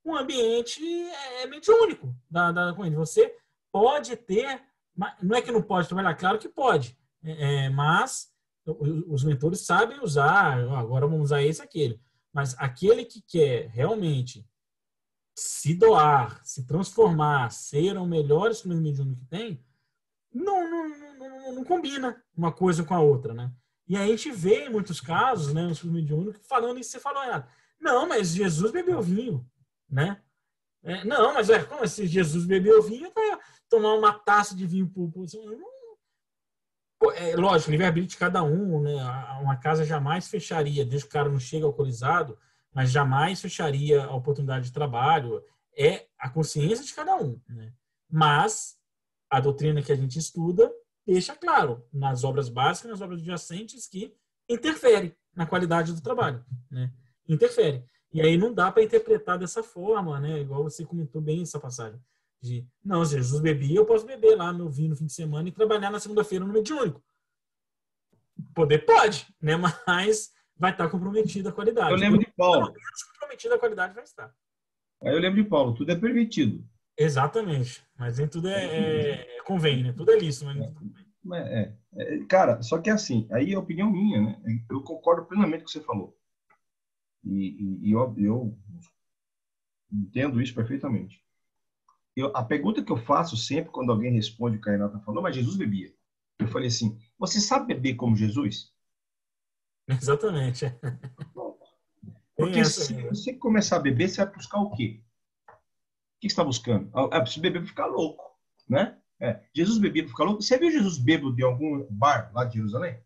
o ambiente mediúnico da coisa. Você pode ter, não é que não pode trabalhar, claro que pode, mas os mentores sabem usar, agora vamos usar esse e aquele. Mas aquele que quer realmente se doar, se transformar, ser o melhor instrumento mediúnico que tem, não combina uma coisa com a outra, né? E aí a gente vê em muitos casos, né, no instrumento mediúnico, falando isso, você falou, não, mas Jesus bebeu vinho, né? Não, mas como se Jesus bebeu vinho, tomar uma taça de vinho por lógico, livre-arbítrio de cada um, né? Uma casa jamais fecharia, desde que o cara não chega alcoolizado, mas jamais fecharia a oportunidade de trabalho. É a consciência de cada um, né? Mas a doutrina que a gente estuda deixa claro, nas obras básicas, nas obras adjacentes, que interfere na qualidade do trabalho, né? Interfere. E aí não dá para interpretar dessa forma, né? Igual você comentou bem essa passagem. Não, se Jesus bebia, eu posso beber lá meu vinho no fim de semana e trabalhar na segunda-feira no mediúnico. Poder pode, né? Mas vai estar comprometida a qualidade. Eu lembro de Paulo. Pelo menos comprometida a qualidade vai estar. Aí eu lembro de Paulo, tudo é permitido. Exatamente. Mas nem tudo convém, né? Tudo é lícito, mas nem tudo convém. Cara, só que assim, aí é opinião minha, né? Eu concordo plenamente com o que você falou. E eu entendo isso perfeitamente. A pergunta que eu faço sempre quando alguém responde o que a Renata falou, mas Jesus bebia. Eu falei assim, você sabe beber como Jesus? Exatamente. Porque se você começar a beber, você vai buscar o quê? O que você está buscando? Preciso beber para ficar louco, né? Jesus bebia para ficar louco. Você viu Jesus bêbado de algum bar lá de Jerusalém?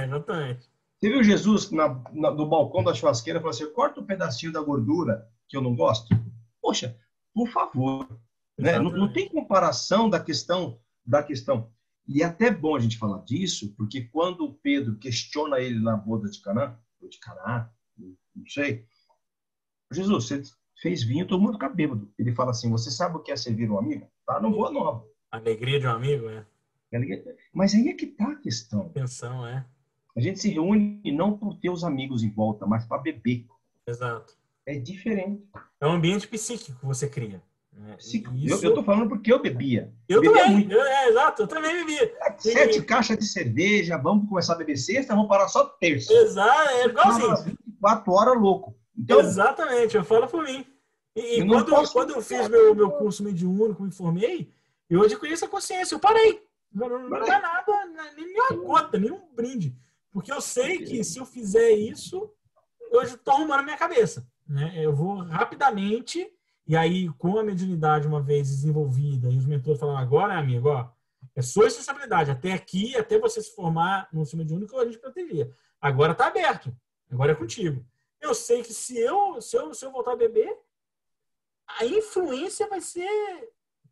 Exatamente. Você viu Jesus no balcão da churrasqueira e falou assim, corta um pedacinho da gordura que eu não gosto? Poxa, por favor. Né? Não tem comparação da questão. E é até bom a gente falar disso, porque quando Pedro questiona ele na boda de Caná, não sei, Jesus, você fez vinho, todo mundo fica bêbado. Ele fala assim, você sabe o que é servir um amigo? Tá no Boa Nova. Alegria de um amigo, Mas aí é que tá a questão. Atenção, A gente se reúne não por ter os amigos em volta, mas para beber. Exato. É diferente. É um ambiente psíquico que você cria. Isso... Eu tô falando porque eu bebia. Eu bebia também. Muito. Exato, eu também bebia. 7 caixas de cerveja, vamos começar a beber sexta, vamos parar só terça. Exato, é igualzinho. 24 horas louco. Então, exatamente, eu falo por mim. E quando eu fiz meu curso mediúnico, me formei, eu adquiri essa consciência, eu parei. Não dá nada, nem uma gota, nem um brinde. Porque eu sei que se eu fizer isso, eu estou arrumando a minha cabeça. Né? Eu vou rapidamente, e aí com a mediunidade uma vez desenvolvida, e os mentores falam, agora, amigo, é sua responsabilidade. Até aqui, até você se formar no ensino mediúnico, a gente protegia. Agora está aberto. Agora é contigo. Eu sei que se eu voltar a beber, a influência vai ser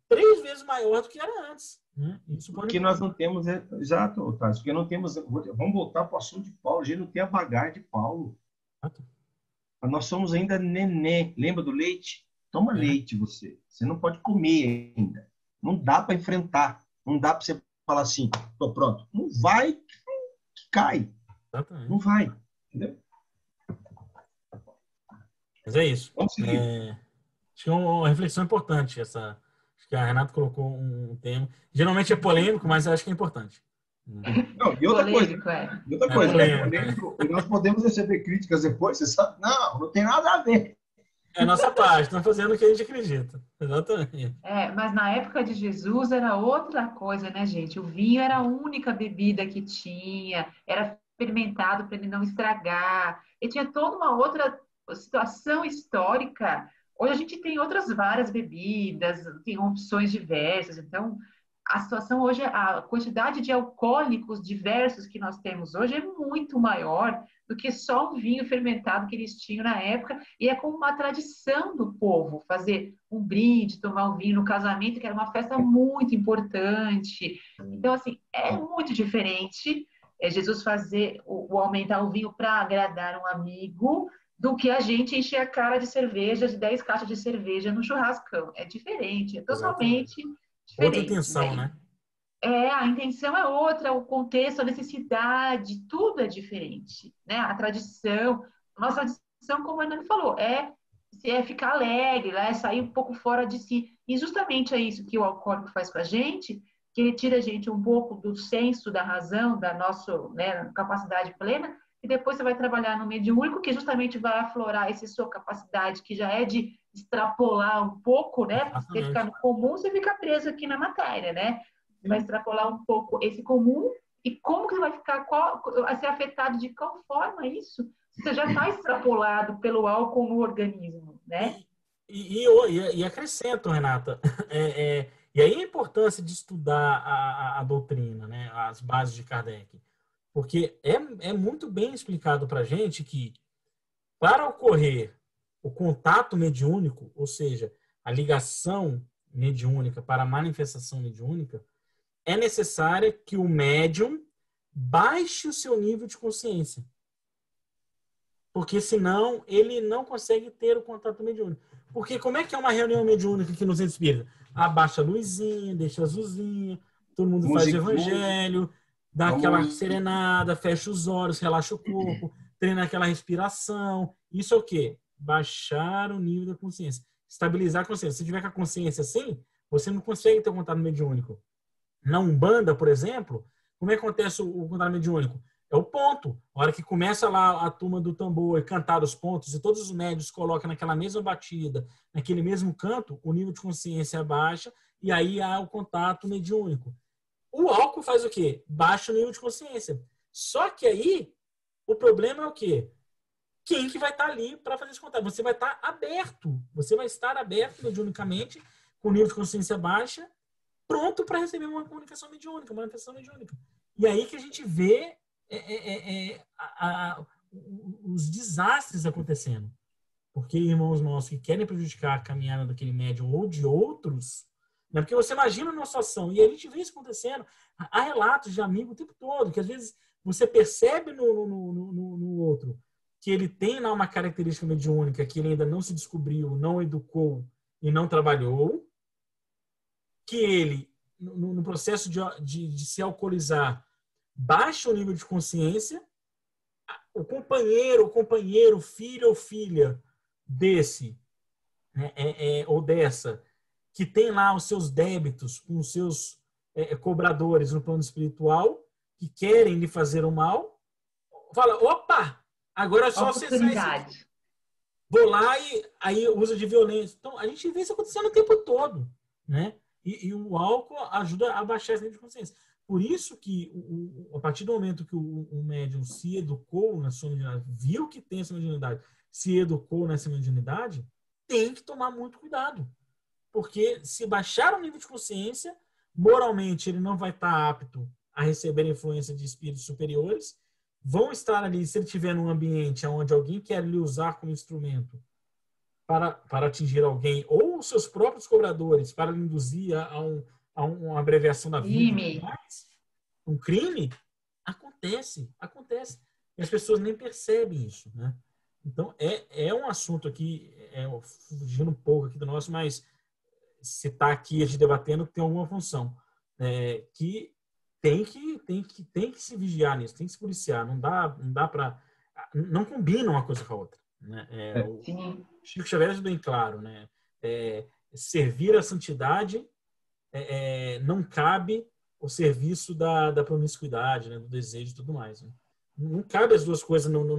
3 vezes maior do que era antes. Né? Isso porque nós não temos... Exato, Otávio. Porque não temos... Vamos voltar para o assunto de Paulo. A gente não tem a bagagem de Paulo. Exato. Nós somos ainda neném. Lembra do leite? Toma leite, você. Você não pode comer ainda. Não dá para enfrentar. Não dá para você falar assim, tô pronto. Não vai que cai. Exatamente. Não vai. Entendeu? Mas é isso. Vamos seguir. Acho que é uma reflexão importante essa. Acho que a Renata colocou um tema. Geralmente é polêmico, mas acho que é importante. Não, Polêmico, e outra É coisa, é polêmico. polêmico, e nós podemos receber críticas depois, você sabe? Não, não tem nada a ver. É a nossa parte, estamos fazendo o que a gente acredita. Exatamente. Mas na época de Jesus era outra coisa, né, gente? O vinho era a única bebida que tinha, era fermentado para ele não estragar, e tinha toda uma outra situação histórica. Hoje a gente tem outras várias bebidas, tem opções diversas, então a situação hoje, a quantidade de alcoólicos diversos que nós temos hoje é muito maior do que só um vinho fermentado que eles tinham na época, e é como uma tradição do povo fazer um brinde, tomar um vinho no casamento, que era uma festa muito importante. Então, assim, é muito diferente Jesus fazer o aumentar o vinho para agradar um amigo do que a gente encher a cara de cerveja, de 10 caixas de cerveja no churrascão. É diferente, é Exatamente. totalmente Outra diferente, intenção, né? né? A intenção é outra, o contexto, a necessidade, tudo é diferente, né? A tradição, a nossa tradição, como a Hernani falou, é ficar alegre, é sair um pouco fora de si. E justamente é isso que o alcoólico faz com a gente, que ele tira a gente um pouco do senso da razão, da nossa, né, capacidade plena, e depois você vai trabalhar no mediúnico, que justamente vai aflorar essa sua capacidade, que já é de extrapolar um pouco, né? Porque se você ficar Exatamente. no comum, você fica preso aqui na matéria, né? Você vai Sim. extrapolar um pouco esse comum e como que vai ficar, vai ser afetado de qual forma isso? Você já está extrapolado pelo álcool no organismo, né? E acrescento, Renata, e aí a importância de estudar a doutrina, né, as bases de Kardec, porque é muito bem explicado para a gente que para ocorrer o contato mediúnico, ou seja, a ligação mediúnica para a manifestação mediúnica, é necessária que o médium baixe o seu nível de consciência. Porque senão ele não consegue ter o contato mediúnico. Porque como é que é uma reunião mediúnica aqui no Centro Espírita? Abaixa a luzinha, deixa azulzinha, todo mundo faz o Musiquinha, evangelho, dá aquela vamos. serenada, fecha os olhos, relaxa o corpo, treina aquela respiração. Isso é o quê? Baixar o nível da consciência. Estabilizar a consciência. Se tiver com a consciência assim, você não consegue ter um contato mediúnico. Na Umbanda, por exemplo, como é que acontece o contato mediúnico? É o ponto. A hora que começa lá a turma do tambor e cantar os pontos, e todos os médios colocam naquela mesma batida, naquele mesmo canto, o nível de consciência baixa, e aí há o contato mediúnico. O álcool faz o quê? Baixa o nível de consciência. Só que aí, o problema é o quê? Quem que vai estar ali para fazer esse contato? Você vai estar aberto. Você vai estar aberto mediunicamente, com o nível de consciência baixa, pronto para receber uma comunicação mediúnica, uma manifestação mediúnica. E aí que a gente vê os desastres acontecendo. Porque irmãos nossos que querem prejudicar a caminhada daquele médium ou de outros, né? Porque você imagina uma situação, e a gente vê isso acontecendo. Há relatos de amigo o tempo todo, que às vezes você percebe no outro que ele tem lá uma característica mediúnica que ele ainda não se descobriu, não educou e não trabalhou, que ele, no processo de se alcoolizar, baixa o nível de consciência, o companheiro, filho ou filha desse, né, ou dessa, que tem lá os seus débitos com os seus cobradores no plano espiritual, que querem lhe fazer o mal, fala, opa, agora é só cessar esse aqui. Vou lá e aí usa de violência. Então, a gente vê isso acontecendo o tempo todo, né? E o álcool ajuda a baixar esse nível de consciência. Por isso que, a partir do momento que o médium se educou na sua mediunidade, viu que tem essa mediunidade, se educou nessa mediunidade, tem que tomar muito cuidado. Porque se baixar o nível de consciência, moralmente ele não vai estar apto a receber a influência de espíritos superiores, vão estar ali, se ele estiver num ambiente onde alguém quer lhe usar como instrumento para atingir alguém, ou os seus próprios cobradores, para lhe induzir a uma abreviação da vida, um crime, acontece. E as pessoas nem percebem isso, né? Então, é um assunto aqui, fugindo um pouco aqui do nosso, mas se está aqui a gente debatendo, tem alguma função. Que tem que se vigiar nisso, tem que se policiar. Não dá para... Não combina uma coisa com a outra. Né? O Chico Xavier é bem claro, né? servir a santidade não cabe o serviço da promiscuidade, né, do desejo e tudo mais. Né? Não cabe as duas coisas no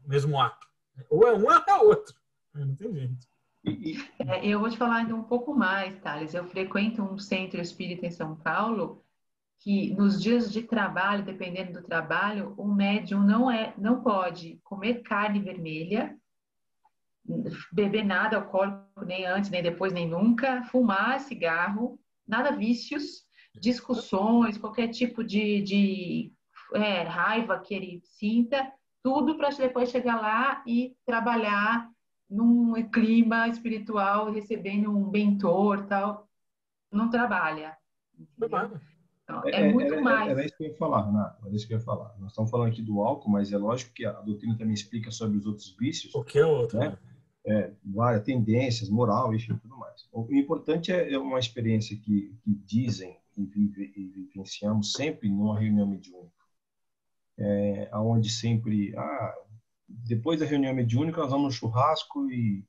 mesmo ato. Ou é um ou é outro. Não tem jeito. Eu vou te falar ainda um pouco mais, Thales. Eu frequento um centro espírita em São Paulo que nos dias de trabalho, dependendo do trabalho, o médium não pode comer carne vermelha, beber nada alcoólico, nem antes, nem depois, nem nunca, fumar cigarro, nada vícios, discussões, qualquer tipo de raiva que ele sinta, tudo para depois chegar lá e trabalhar num clima espiritual, recebendo um bentor, tal. Não trabalha. Entendeu? Então, muito mais. Era isso que eu ia falar, Renato. Era isso que eu ia falar. Nós estamos falando aqui do álcool, mas é lógico que a doutrina também explica sobre os outros vícios. O que é outro, né? Várias tendências, moral, enfim, tudo mais. O importante é uma experiência que dizem e vivenciamos sempre numa reunião mediúnica. Onde sempre, depois da reunião mediúnica, nós vamos no churrasco e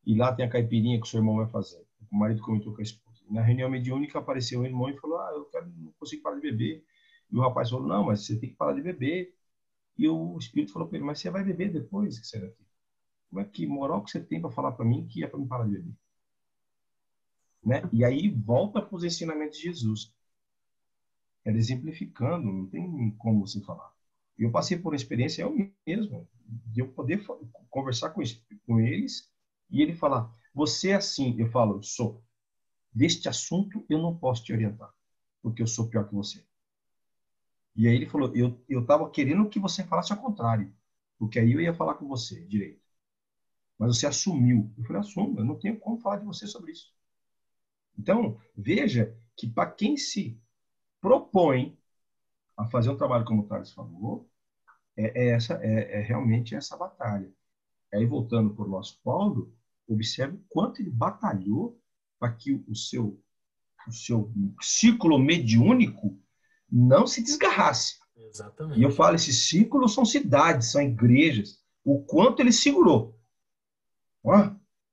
lá tem a caipirinha que o seu irmão vai fazer. O marido comentou com a esposa. Na reunião mediúnica apareceu um irmão e falou, não consigo parar de beber. E o rapaz falou, não, mas você tem que parar de beber. E o espírito falou para ele, mas você vai beber depois que sair daqui. Como é que moral que você tem para falar para mim que é para me parar de beber? Né? E aí volta para os ensinamentos de Jesus. Era exemplificando, não tem como você falar. Eu passei por uma experiência eu mesmo, de eu poder conversar com eles e ele falar, você é assim. Eu falo, sou. Deste assunto eu não posso te orientar, porque eu sou pior que você. E aí ele falou, eu estava querendo que você falasse ao contrário, porque aí eu ia falar com você direito. Mas você assumiu. Eu falei, assumo, eu não tenho como falar de você sobre isso. Então, veja que para quem se propõe a fazer um trabalho como o Thales falou, realmente essa batalha. Aí, voltando para o nosso Paulo, observe o quanto ele batalhou para que o seu ciclo mediúnico não se desgarrasse. Exatamente. E eu falo, esses ciclos são cidades, são igrejas. O quanto ele segurou.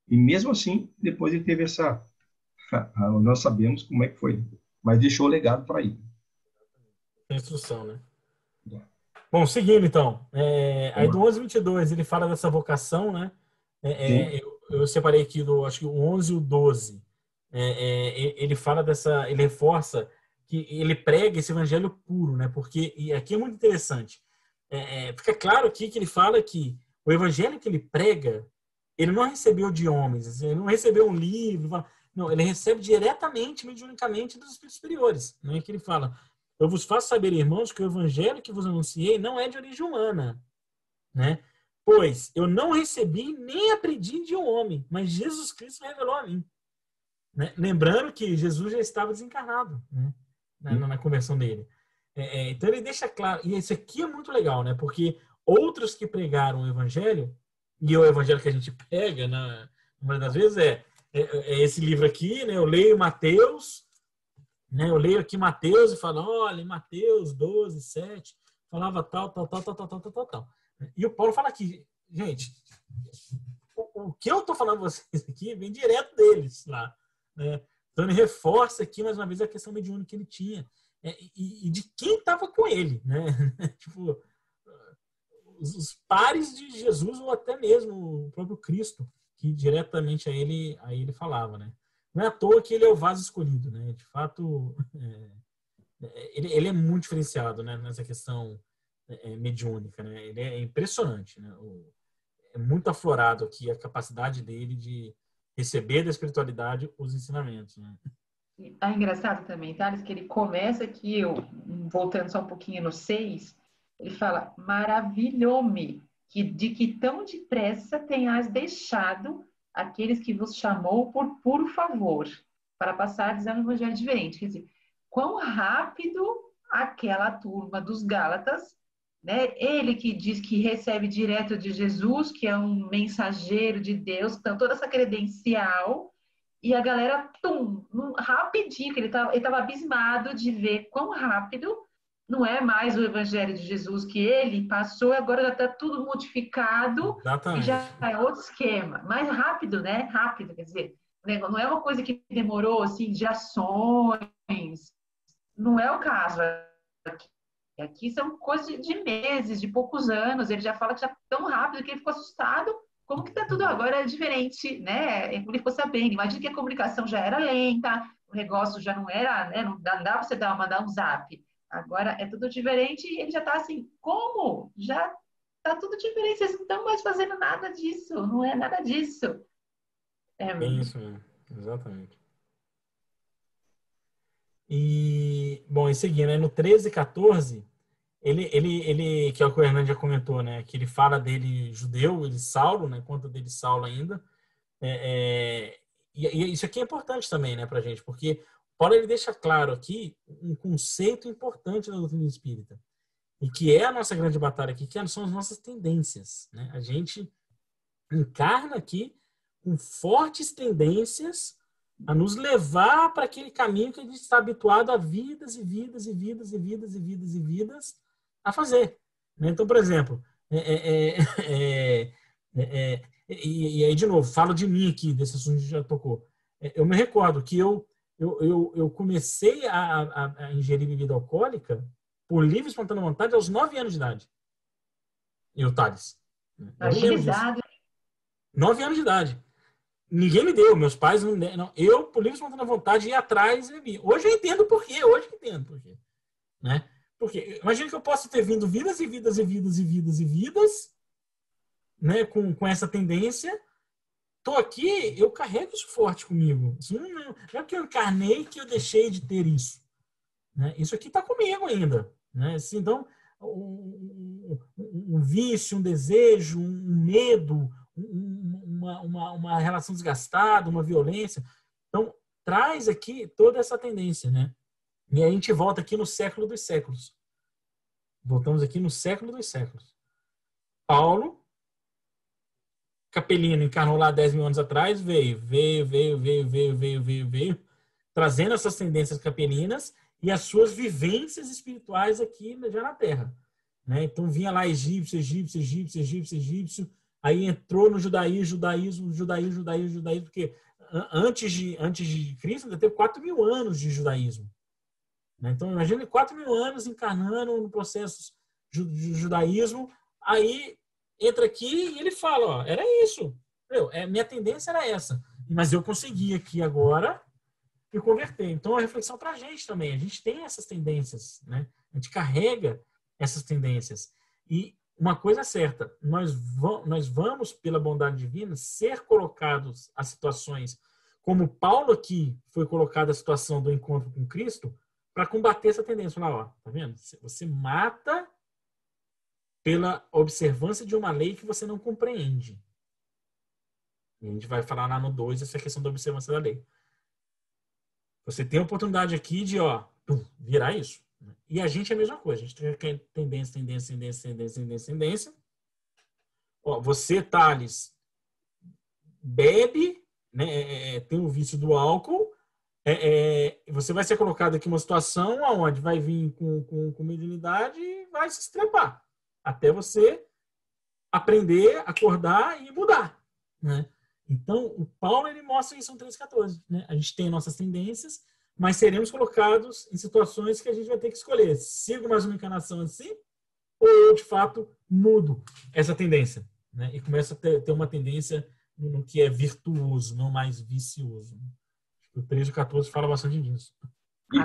E mesmo assim, depois ele teve essa... Nós sabemos como é que foi. Mas deixou o legado para ele. Instrução, né? Bom, seguindo então. Aí do 11:22 ele fala dessa vocação, né? Eu separei aqui acho que o 11 e o 12. Ele fala ele reforça que ele prega esse evangelho puro, né? Porque, e aqui é muito interessante, fica claro aqui que ele fala que o evangelho que ele prega, ele não recebeu de homens, ele não recebeu um livro, não, ele recebe diretamente, mediunicamente dos espíritos superiores, né? Que ele fala, eu vos faço saber, irmãos, que o evangelho que vos anunciei não é de origem humana, né? Pois eu não recebi nem aprendi de um homem, mas Jesus Cristo revelou a mim. Né? Lembrando que Jesus já estava desencarnado, né? Na conversão dele. Então ele deixa claro, e isso aqui é muito legal, né? Porque outros que pregaram o evangelho, e o evangelho que a gente pega, na maioria das vezes, é esse livro aqui, né? Eu leio Mateus, né? Eu leio aqui Mateus e falo, olha, em Mateus 12:7, falava tal. E o Paulo fala aqui, gente, o que eu estou falando para vocês aqui vem direto deles lá. Né? Então ele reforça aqui mais uma vez a questão mediúnica que ele tinha e de quem estava com ele, né? Tipo, os pares de Jesus ou até mesmo o próprio Cristo, que diretamente a ele falava, né? Não é à toa que ele é o vaso escolhido, né? De fato, ele é muito diferenciado, né? Nessa questão mediúnica, né? Ele é impressionante, né? É muito aflorado aqui a capacidade dele de receber da espiritualidade os ensinamentos, né? É engraçado também, Thales, que ele começa aqui, voltando só um pouquinho no 6, ele fala, maravilhou-me de que tão depressa tenhas deixado aqueles que vos chamou por puro favor, para passardes ao evangelho diferente. Quer dizer, quão rápido aquela turma dos Gálatas, né? Ele que diz que recebe direto de Jesus, que é um mensageiro de Deus, então toda essa credencial, e a galera, rapidinho, que ele estava abismado de ver quão rápido não é mais o evangelho de Jesus que ele passou, agora já está tudo modificado e Exatamente. já é outro esquema. Mais rápido, né? Rápido, quer dizer, não é uma coisa que demorou, assim, gerações. Não é o caso aqui. Aqui são coisas de meses, de poucos anos. Ele já fala que já é tão rápido que ele ficou assustado. Como que está tudo agora diferente, né? Ele ficou sabendo. Imagina que a comunicação já era lenta, o negócio já não era, né? Não dá para você mandar um zap. Agora é tudo diferente e ele já está assim, como? Já está tudo diferente, vocês não estão mais fazendo nada disso, não é nada disso. É isso mesmo, exatamente. E, bom, e seguindo, né, no 13 e 14, que é o que o Hernani já comentou, né, que ele fala dele judeu, ele Saulo, né, conta dele Saulo ainda, e isso aqui é importante também, né, pra gente, porque Paulo ele deixa claro aqui um conceito importante da doutrina espírita, e que é a nossa grande batalha aqui, que são as nossas tendências, né? A gente encarna aqui com fortes tendências a nos levar para aquele caminho que a gente está habituado a vidas e vidas e vidas e vidas e vidas e vidas a fazer. Né? Então, por exemplo, e aí, de novo, falo de mim aqui, desse assunto que a gente já tocou. Eu me recordo que eu comecei a ingerir bebida alcoólica por livre e espontânea vontade aos 9 anos de idade. E o Thales. Agilidade. 9 anos de idade. Ninguém me deu, meus pais não deram. Não. Eu, por livre e espontânea vontade, ia atrás e bebi. Hoje eu entendo por quê, Né? Porque imagina que eu posso ter vindo vidas e vidas e vidas e vidas e vidas, né, com essa tendência. Estou aqui, eu carrego isso forte comigo. Isso não é que eu encarnei que eu deixei de ter isso. Né? Isso aqui está comigo ainda. Né? Então, um vício, um desejo, um medo, uma relação desgastada, uma violência. Então, traz aqui toda essa tendência. Né? E aí a gente volta aqui no século dos séculos. Voltamos aqui no século dos séculos. Paulo, Capelino, encarnou lá 10 mil anos atrás, veio, trazendo essas tendências capelinas e as suas vivências espirituais aqui já na Terra. Né? Então vinha lá egípcio, aí entrou no judaísmo, porque antes de Cristo ainda teve 4 mil anos de judaísmo. Né? Então imagina 4 mil anos encarnando no processo de judaísmo, aí entra aqui e ele fala, ó, era isso. Minha tendência era essa. Mas eu consegui aqui agora me converter. Então, é uma reflexão para a gente também. A gente tem essas tendências, né? A gente carrega essas tendências. E uma coisa é certa, nós vamos, pela bondade divina, ser colocados a situações como Paulo aqui foi colocado a situação do encontro com Cristo para combater essa tendência. Falar, ó, tá vendo? Você mata pela observância de uma lei que você não compreende. E a gente vai falar lá no 2 essa questão da observância da lei. Você tem a oportunidade aqui de, ó, virar isso. E a gente é a mesma coisa. A gente tem tendência. Ó, você, Thales, bebe, né, tem o vício do álcool, você vai ser colocado aqui em uma situação onde vai vir com mediunidade e vai se estrepar. Até você aprender, acordar e mudar. Né? Então, o Paulo ele mostra isso em 3,14. Né? A gente tem nossas tendências, mas seremos colocados em situações que a gente vai ter que escolher. Sigo mais uma encarnação assim, ou eu, de fato, mudo essa tendência. Né? E começo a ter uma tendência no que é virtuoso, não mais vicioso. O 13,14 fala bastante disso. E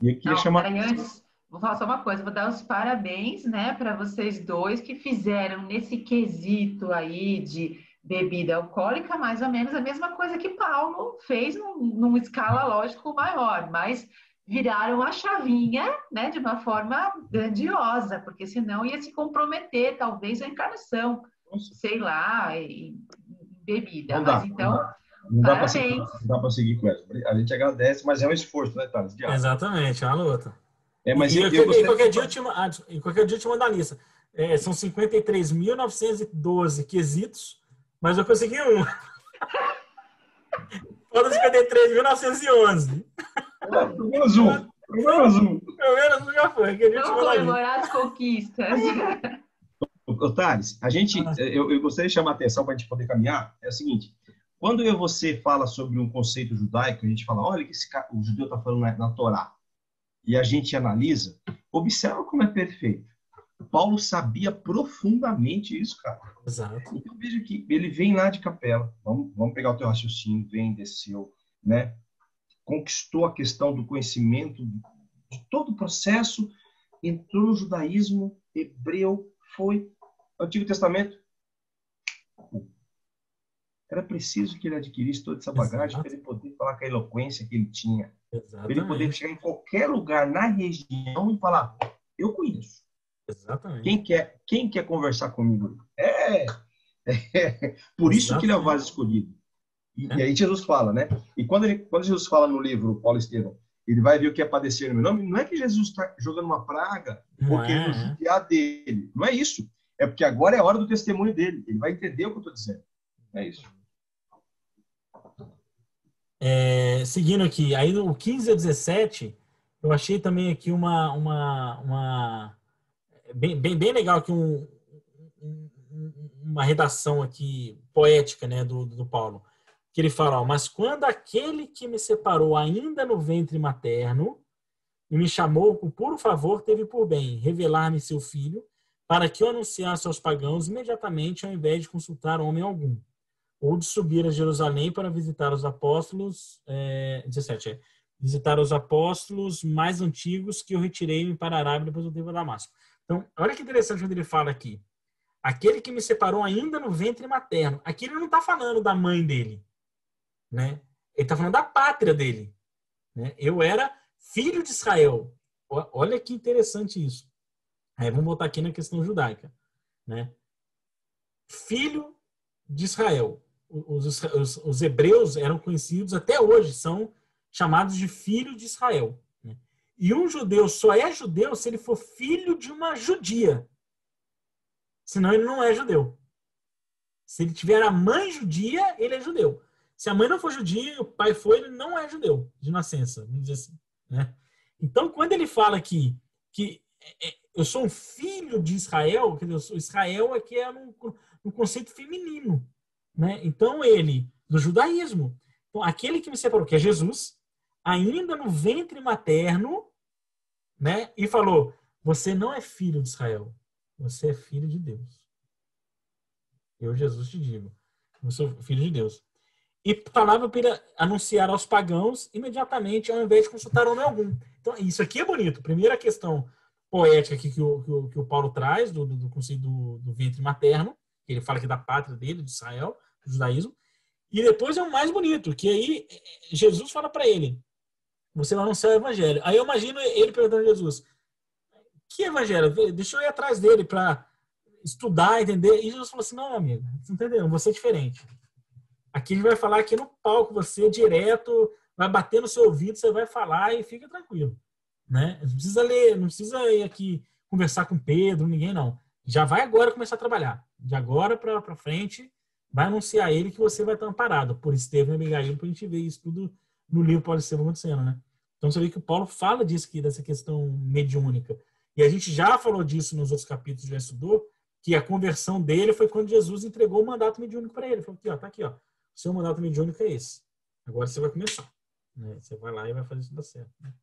aqui ia chamar... Antes, vou falar só uma coisa, vou dar os parabéns, né, para vocês dois que fizeram nesse quesito aí de bebida alcoólica mais ou menos a mesma coisa que Paulo fez numa escala, lógico, maior, mas viraram a chavinha, né, de uma forma grandiosa, porque senão ia se comprometer, talvez, a encarnação, sei lá, em bebida. Não mas dá, então, não dá parabéns. Não dá para seguir com essa. A gente agradece, mas é um esforço, né, Thales? Exatamente, é uma luta. Mas qualquer dia eu te mando a lista. São 53.912 quesitos, mas eu consegui um. Foram 53.911. Pelo menos um. Pelo menos nunca foi. Que a gente Vamos comemorar as conquistas. Ô, Thales, eu gostaria de chamar a atenção para a gente poder caminhar. É o seguinte: quando eu e você fala sobre um conceito judaico, a gente fala, olha o que o judeu está falando na Torá, e a gente analisa, observa como é perfeito. Paulo sabia profundamente isso, cara. Exato. Então veja que ele vem lá de Capela, vamos pegar o teu raciocínio, vem, desceu, né? Conquistou a questão do conhecimento de todo o processo, entrou no judaísmo, hebreu, foi Antigo Testamento. Era preciso que ele adquirisse toda essa bagagem para ele poder falar com a eloquência que ele tinha. Para ele poder chegar em qualquer lugar na região e falar, eu conheço. Exatamente. Quem quer conversar comigo? Por isso que ele é o vaso escolhido. E aí Jesus fala, né? E quando Jesus fala no livro Paulo Estevão, ele vai ver o que é padecer no meu nome, não é que Jesus está jogando uma praga ou querendo judiar dele. Não é isso. É porque agora é a hora do testemunho dele. Ele vai entender o que eu estou dizendo. É isso. Seguindo aqui, aí no 15 a 17, eu achei também aqui bem legal aqui uma redação aqui poética, né, do Paulo, que ele fala, ó, mas quando aquele que me separou ainda no ventre materno e me chamou por puro favor, teve por bem revelar-me seu filho, para que eu anunciasse aos pagãos imediatamente, ao invés de consultar homem algum, ou de subir a Jerusalém para visitar os apóstolos, 17, visitar os apóstolos mais antigos que eu retirei-me para a Arábia depois do tempo de Damasco. Então, olha que interessante quando ele fala aqui. Aquele que me separou ainda no ventre materno. Aqui ele não está falando da mãe dele, né? Ele está falando da pátria dele, né? Eu era filho de Israel. Olha que interessante isso. Aí vamos voltar aqui na questão judaica, né? Filho de Israel. Os hebreus eram conhecidos, até hoje, são chamados de filho de Israel, né? E um judeu só é judeu se ele for filho de uma judia. Senão ele não é judeu. Se ele tiver a mãe judia, ele é judeu. Se a mãe não for judia, o pai foi, ele não é judeu de nascença, vamos dizer assim, né? Então, quando ele fala aqui que eu sou um filho de Israel, quer dizer, Israel aqui é no conceito feminino, né? Então, ele, do judaísmo. Então, aquele que me separou, que é Jesus, ainda no ventre materno, né? E falou, você não é filho de Israel, você é filho de Deus. Eu, Jesus, te digo, eu sou filho de Deus. E falava para anunciar aos pagãos imediatamente, ao invés de consultar homem algum. Então, isso aqui é bonito. Primeira questão poética aqui que o Paulo traz, do conceito do ventre materno, que ele fala aqui da pátria dele, de Israel, do judaísmo. E depois é o mais bonito, que aí Jesus fala para ele, você vai anunciar o evangelho. Aí eu imagino ele perguntando a Jesus, que evangelho? Deixa eu ir atrás dele para estudar, entender. E Jesus falou assim, não, amigo, você não entendeu? Você é diferente. Aqui a gente vai falar aqui no palco, você direto, vai bater no seu ouvido, você vai falar e fica tranquilo, né? Não precisa ler, não precisa ir aqui conversar com Pedro, ninguém não. Já vai agora começar a trabalhar. De agora para frente, vai anunciar ele que você vai estar amparado por Estevão e Abigail, para a gente ver isso tudo no livro Paulo e Estevão acontecendo, né? Então você vê que o Paulo fala disso aqui, dessa questão mediúnica. E a gente já falou disso nos outros capítulos, já estudou, que a conversão dele foi quando Jesus entregou o mandato mediúnico para ele. Ele falou aqui, ó, tá aqui, ó. O seu mandato mediúnico é esse. Agora você vai começar, né? Você vai lá e vai fazer isso dar certo, né?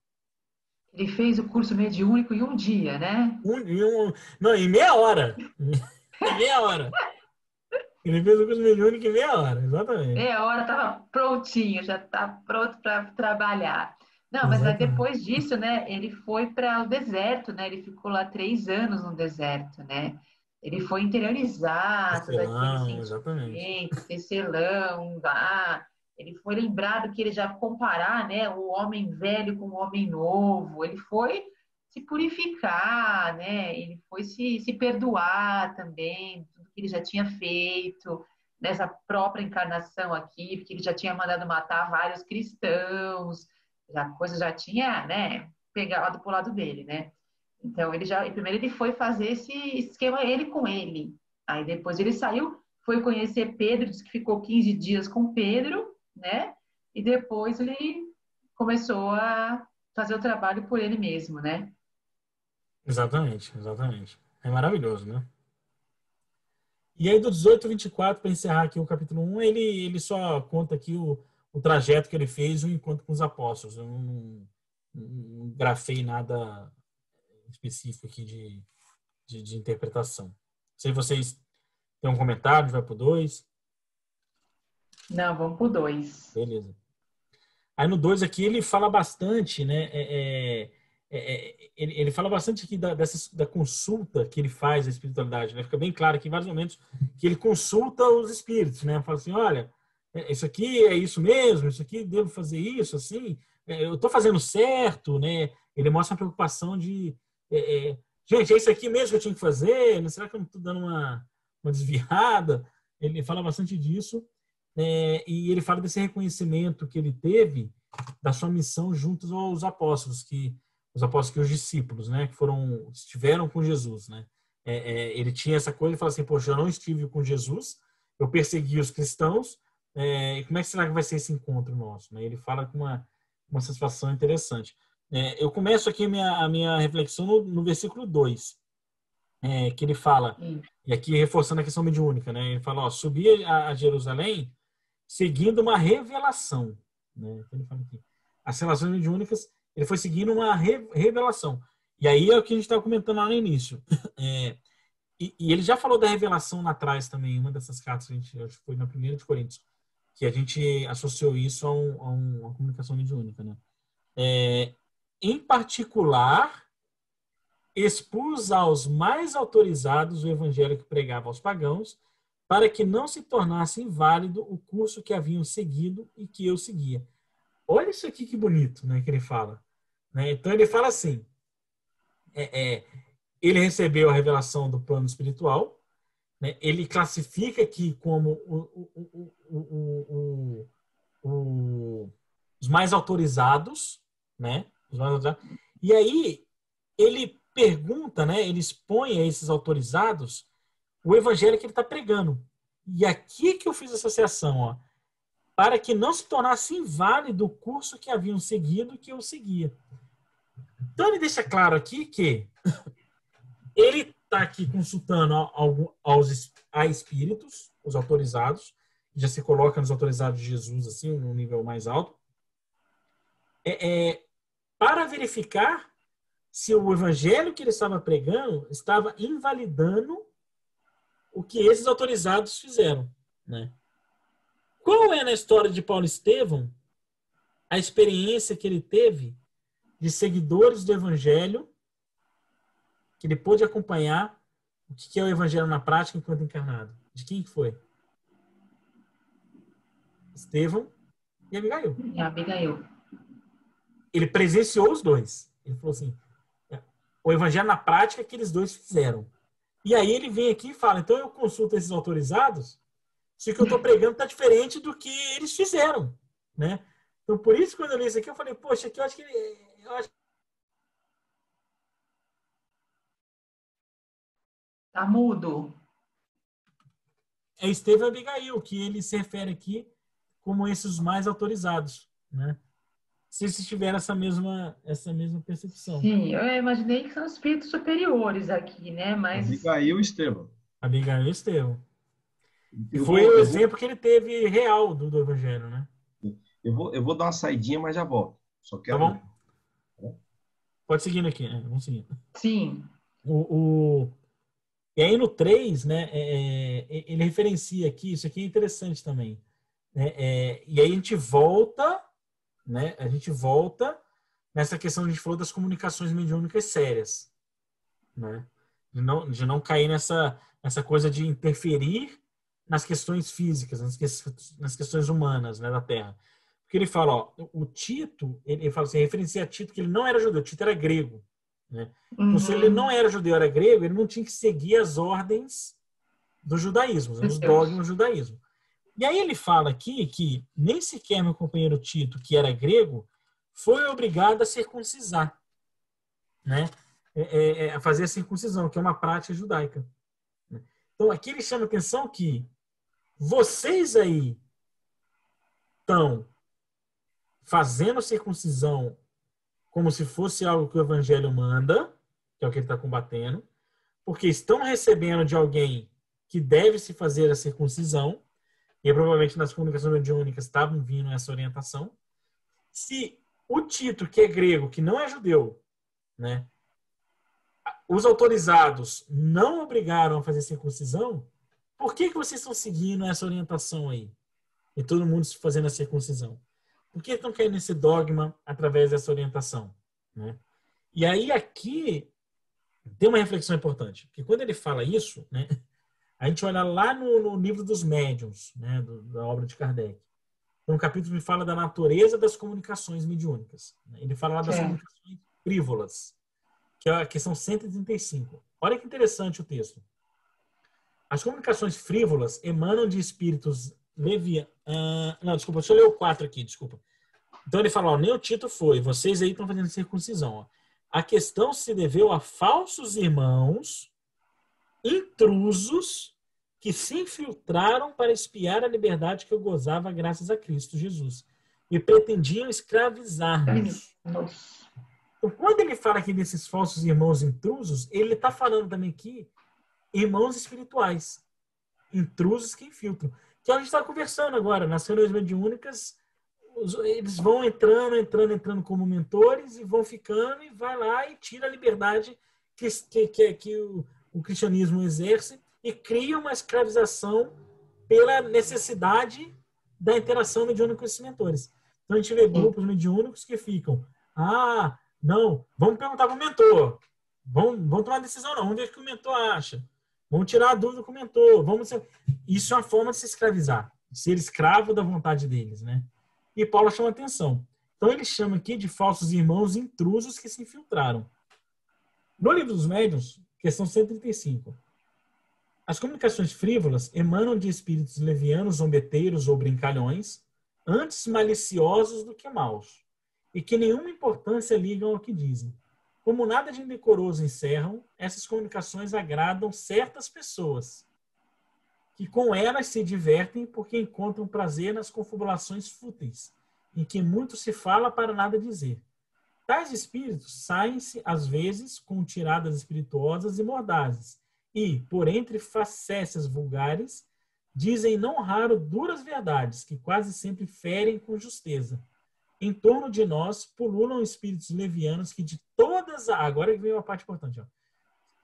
Ele fez o curso mediúnico em um dia, né? Não, em meia hora. Em meia hora. Ele fez o curso mediúnico em meia hora, exatamente. Meia hora estava prontinho, já está pronto para trabalhar. Não, mas aí depois disso, né, ele foi para o deserto, né? Ele ficou lá 3 anos no deserto, né? Ele foi interiorizar todo aquele sentimento, tecelão, ele foi lembrado que ele já comparar, né, o homem velho com o homem novo, ele foi se purificar, né? Ele foi se perdoar também, tudo que ele já tinha feito nessa própria encarnação aqui, porque ele já tinha mandado matar vários cristãos, a coisa já tinha, né, pegado pro lado dele, né? Então, primeiro ele foi fazer esse esquema ele com ele. Aí depois ele saiu, foi conhecer Pedro, disse que ficou 15 dias com Pedro, né? E depois ele começou a fazer o trabalho por ele mesmo, né? Exatamente, exatamente. É maravilhoso, né? E aí, do 18 ao 24, para encerrar aqui o capítulo 1, ele só conta aqui o trajeto que ele fez, o encontro com os apóstolos. Eu não grafei nada específico aqui de interpretação. Se vocês têm um comentário, vai para o 2. Não, vamos pro 2. Beleza. Aí no 2 aqui ele fala bastante, né? Ele fala bastante aqui da consulta que ele faz à espiritualidade, né? Fica bem claro aqui em vários momentos que ele consulta os espíritos, né? Fala assim, olha, isso aqui é isso mesmo, isso aqui devo fazer isso, assim, eu estou fazendo certo, né? Ele mostra a preocupação de, gente, é isso aqui mesmo que eu tinha que fazer, né? Será que eu não estou dando uma desviada? Ele fala bastante disso. E ele fala desse reconhecimento que ele teve da sua missão juntos aos apóstolos, os discípulos, né, que estiveram com Jesus, né. Ele tinha essa coisa e fala assim, poxa, eu não estive com Jesus, eu persegui os cristãos, e como é que será que vai ser esse encontro nosso? Né? Ele fala com uma satisfação interessante. Eu começo aqui a minha reflexão no versículo 2, que ele fala, e aqui reforçando a questão mediúnica, né, ele fala, ó, subir a Jerusalém seguindo uma revelação. Né? Então ele fala aqui, as relações mediúnicas, ele foi seguindo uma revelação. E aí é o que a gente estava comentando lá no início. E ele já falou da revelação lá atrás também, uma dessas cartas, acho que foi na primeira de Coríntios, que a gente associou isso a uma comunicação mediúnica. Né? Em particular, expus aos mais autorizados o evangelho que pregava aos pagãos, para que não se tornasse inválido o curso que haviam seguido e que eu seguia. Olha isso aqui que bonito, né, que ele fala. Né? Então ele fala assim, ele recebeu a revelação do plano espiritual, né? Ele classifica aqui como os mais autorizados, né? Os mais autorizados. E aí ele pergunta, né? Ele expõe a esses autorizados o evangelho que ele está pregando. E aqui que eu fiz a associação, ó, para que não se tornasse inválido o curso que haviam seguido que eu seguia. Então ele deixa claro aqui que ele está aqui consultando a espíritos, os autorizados, já se coloca nos autorizados de Jesus, assim, no nível mais alto, para verificar se o evangelho que ele estava pregando estava invalidando o que esses autorizados fizeram, né? Qual é na história de Paulo Estevão a experiência que ele teve de seguidores do evangelho, que ele pôde acompanhar o que é o evangelho na prática enquanto encarnado? De quem foi? Estevão e Abigail. Abigail. Ele presenciou os dois. Ele falou assim, o evangelho na prática que eles dois fizeram. E aí ele vem aqui e fala, então eu consulto esses autorizados, se o que eu estou pregando está diferente do que eles fizeram, né? Então, por isso, quando eu li isso aqui, eu falei, poxa, aqui eu acho que... Tá mudo. É Estevão e Abigail, que ele se refere aqui como esses mais autorizados, né? Se eles tiveram essa mesma percepção. Sim, eu imaginei que são espíritos superiores aqui, né? Mas... Abigail e Estevão. Abigail e Estevão. E foi o exemplo que ele teve real do evangelho, né? Eu vou dar uma saidinha, mas já volto. Só quero... Tá bom? Pode seguindo aqui, né? Vamos seguindo. Sim. E aí no 3, né, ele referencia aqui, isso aqui é interessante também. E aí a gente volta, né? A gente volta nessa questão que a gente falou das comunicações mediúnicas sérias, né? De não cair nessa coisa de interferir nas questões físicas, nas questões humanas, né, da Terra. Porque ele fala, ó, o Tito, ele fala assim, referencia a Tito que ele não era judeu, Tito era grego, né? Então, se ele não era judeu, era grego, ele não tinha que seguir as ordens do judaísmo, os dogmas do judaísmo. E aí ele fala aqui que nem sequer meu companheiro Tito, que era grego, foi obrigado a circuncisar, né? A fazer a circuncisão, que é uma prática judaica. Então aqui ele chama a atenção que vocês aí estão fazendo circuncisão como se fosse algo que o evangelho manda, que é o que ele está combatendo, porque estão recebendo de alguém que deve se fazer a circuncisão, e provavelmente nas comunicações mediúnicas estavam vindo essa orientação. Se o Tito, que é grego, que não é judeu, né, os autorizados não obrigaram a fazer circuncisão, por que vocês estão seguindo essa orientação aí? E todo mundo fazendo a circuncisão? Por que estão querendo esse dogma através dessa orientação? Né? E aí aqui tem uma reflexão importante, porque quando ele fala isso, né, a gente olha lá no livro dos médiuns, né, da obra de Kardec. Tem um capítulo que fala da natureza das comunicações mediúnicas. Né? Ele fala lá das comunicações frívolas, que é a questão 135. Olha que interessante o texto. As comunicações frívolas emanam de espíritos levianos. Não, desculpa, deixa eu ler o 4 aqui, desculpa. Então ele fala, ó, nem o Tito foi, vocês aí estão fazendo circuncisão. Ó. A questão se deveu a falsos irmãos intrusos que se infiltraram para espiar a liberdade que eu gozava graças a Cristo Jesus e pretendiam escravizar-nos. Então, quando ele fala aqui desses falsos irmãos intrusos, ele está falando também aqui irmãos espirituais, intrusos que infiltram. Que a gente está conversando agora, nas reuniões mediúnicas, eles vão entrando como mentores e vão ficando e vai lá e tira a liberdade que o cristianismo exerce e cria uma escravização pela necessidade da interação mediúnica com esses mentores. Então a gente vê grupos mediúnicos que ficam, não, vamos perguntar para o mentor, vamos tomar uma decisão não, vamos ver o que o mentor acha, vamos tirar a dúvida com o mentor, isso é uma forma de se escravizar, ser escravo da vontade deles, né? E Paulo chama atenção. Então ele chama aqui de falsos irmãos intrusos que se infiltraram. No livro dos médiuns, questão 135. As comunicações frívolas emanam de espíritos levianos, zombeteiros ou brincalhões, antes maliciosos do que maus, e que nenhuma importância ligam ao que dizem. Como nada de indecoroso encerram, essas comunicações agradam certas pessoas, que com elas se divertem porque encontram prazer nas confabulações fúteis, em que muito se fala para nada dizer. Tais espíritos saem-se, às vezes, com tiradas espirituosas e mordazes, e, por entre facécias vulgares, dizem não raro duras verdades, que quase sempre ferem com justeza. Em torno de nós pululam espíritos levianos que de todas... Agora vem uma parte importante, ó.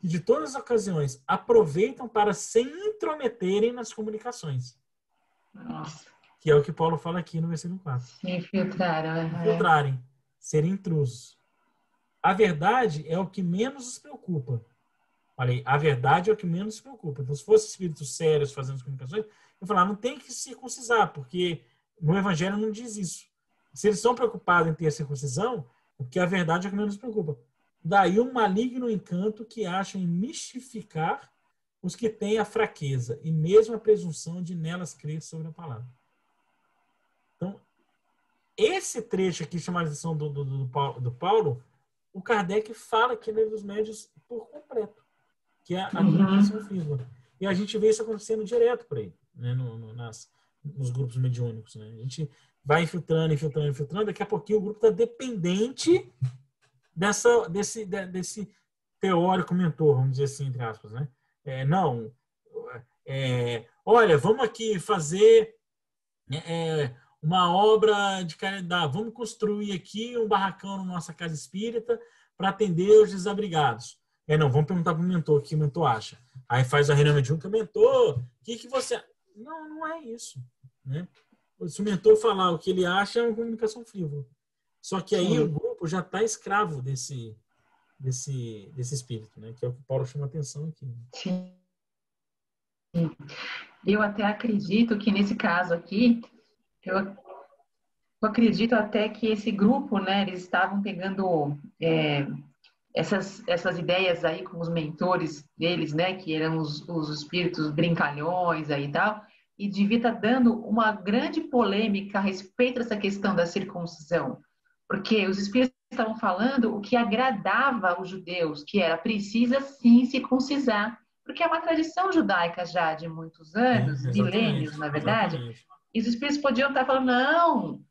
Que de todas as ocasiões aproveitam para se intrometerem nas comunicações. Nossa. Que é o que Paulo fala aqui no versículo 4. Se infiltraram. Infiltrarem, serem intrusos. A verdade é o que menos os preocupa. Olha aí, a verdade é o que menos se preocupa. Então, se fosse espíritos sérios fazendo as comunicações, eu falar, não tem que circuncisar, porque no Evangelho não diz isso. Se eles estão preocupados em ter a circuncisão, é porque a verdade é o que menos se preocupa. Daí um maligno encanto que acha em mistificar os que têm a fraqueza e mesmo a presunção de nelas crer sobre a palavra. Então, esse trecho aqui, chamado a atenção do Paulo, o Kardec fala aqui no Livro dos Médiuns por completo, que é a comunicação frívola. E a gente vê isso acontecendo direto por aí, né, nos grupos mediúnicos. Né? A gente vai infiltrando, daqui a pouquinho o grupo está dependente desse teórico mentor, vamos dizer assim, entre aspas. Né? Olha, vamos aqui fazer uma obra de caridade, vamos construir aqui um barracão na nossa casa espírita para atender os desabrigados. Vamos perguntar para o mentor o que o mentor acha. Aí faz a reunião mediúnica, mentor, o que você... Não é isso. Né? Se o mentor falar o que ele acha, é uma comunicação frívola. Só que aí o grupo já está escravo desse espírito, né? Que é o que Paulo chama atenção aqui. Sim. Eu até acredito que nesse caso aqui, eu acredito até que esse grupo, né, eles estavam pegando essas ideias aí com os mentores deles, né, que eram os espíritos brincalhões aí e tal, e devia estar dando uma grande polêmica a respeito dessa questão da circuncisão, porque os espíritos estavam falando o que agradava os judeus, que era precisa sim circuncisar, porque é uma tradição judaica já de muitos anos, milênios, na verdade, e os espíritos podiam estar falando, não,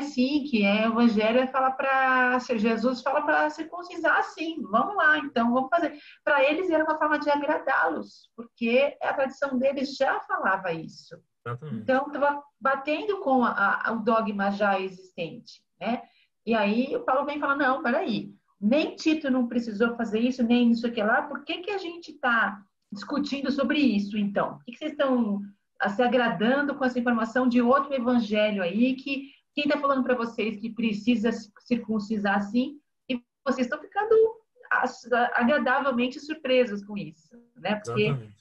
Sim, que o Evangelho fala para Jesus fala para circuncisar, sim. Vamos lá, então, vamos fazer. Para eles era uma forma de agradá-los, porque a tradição deles já falava isso. Exatamente. Então, estava batendo com o dogma já existente, né? E aí o Paulo vem e fala, não, peraí, nem Tito não precisou fazer isso, nem isso aqui lá, por que a gente está discutindo sobre isso, então? Por que vocês estão se agradando com essa informação de outro evangelho aí, que quem está falando para vocês que precisa circuncisar assim, e vocês estão ficando agradavelmente surpresos com isso, né? Porque Exatamente.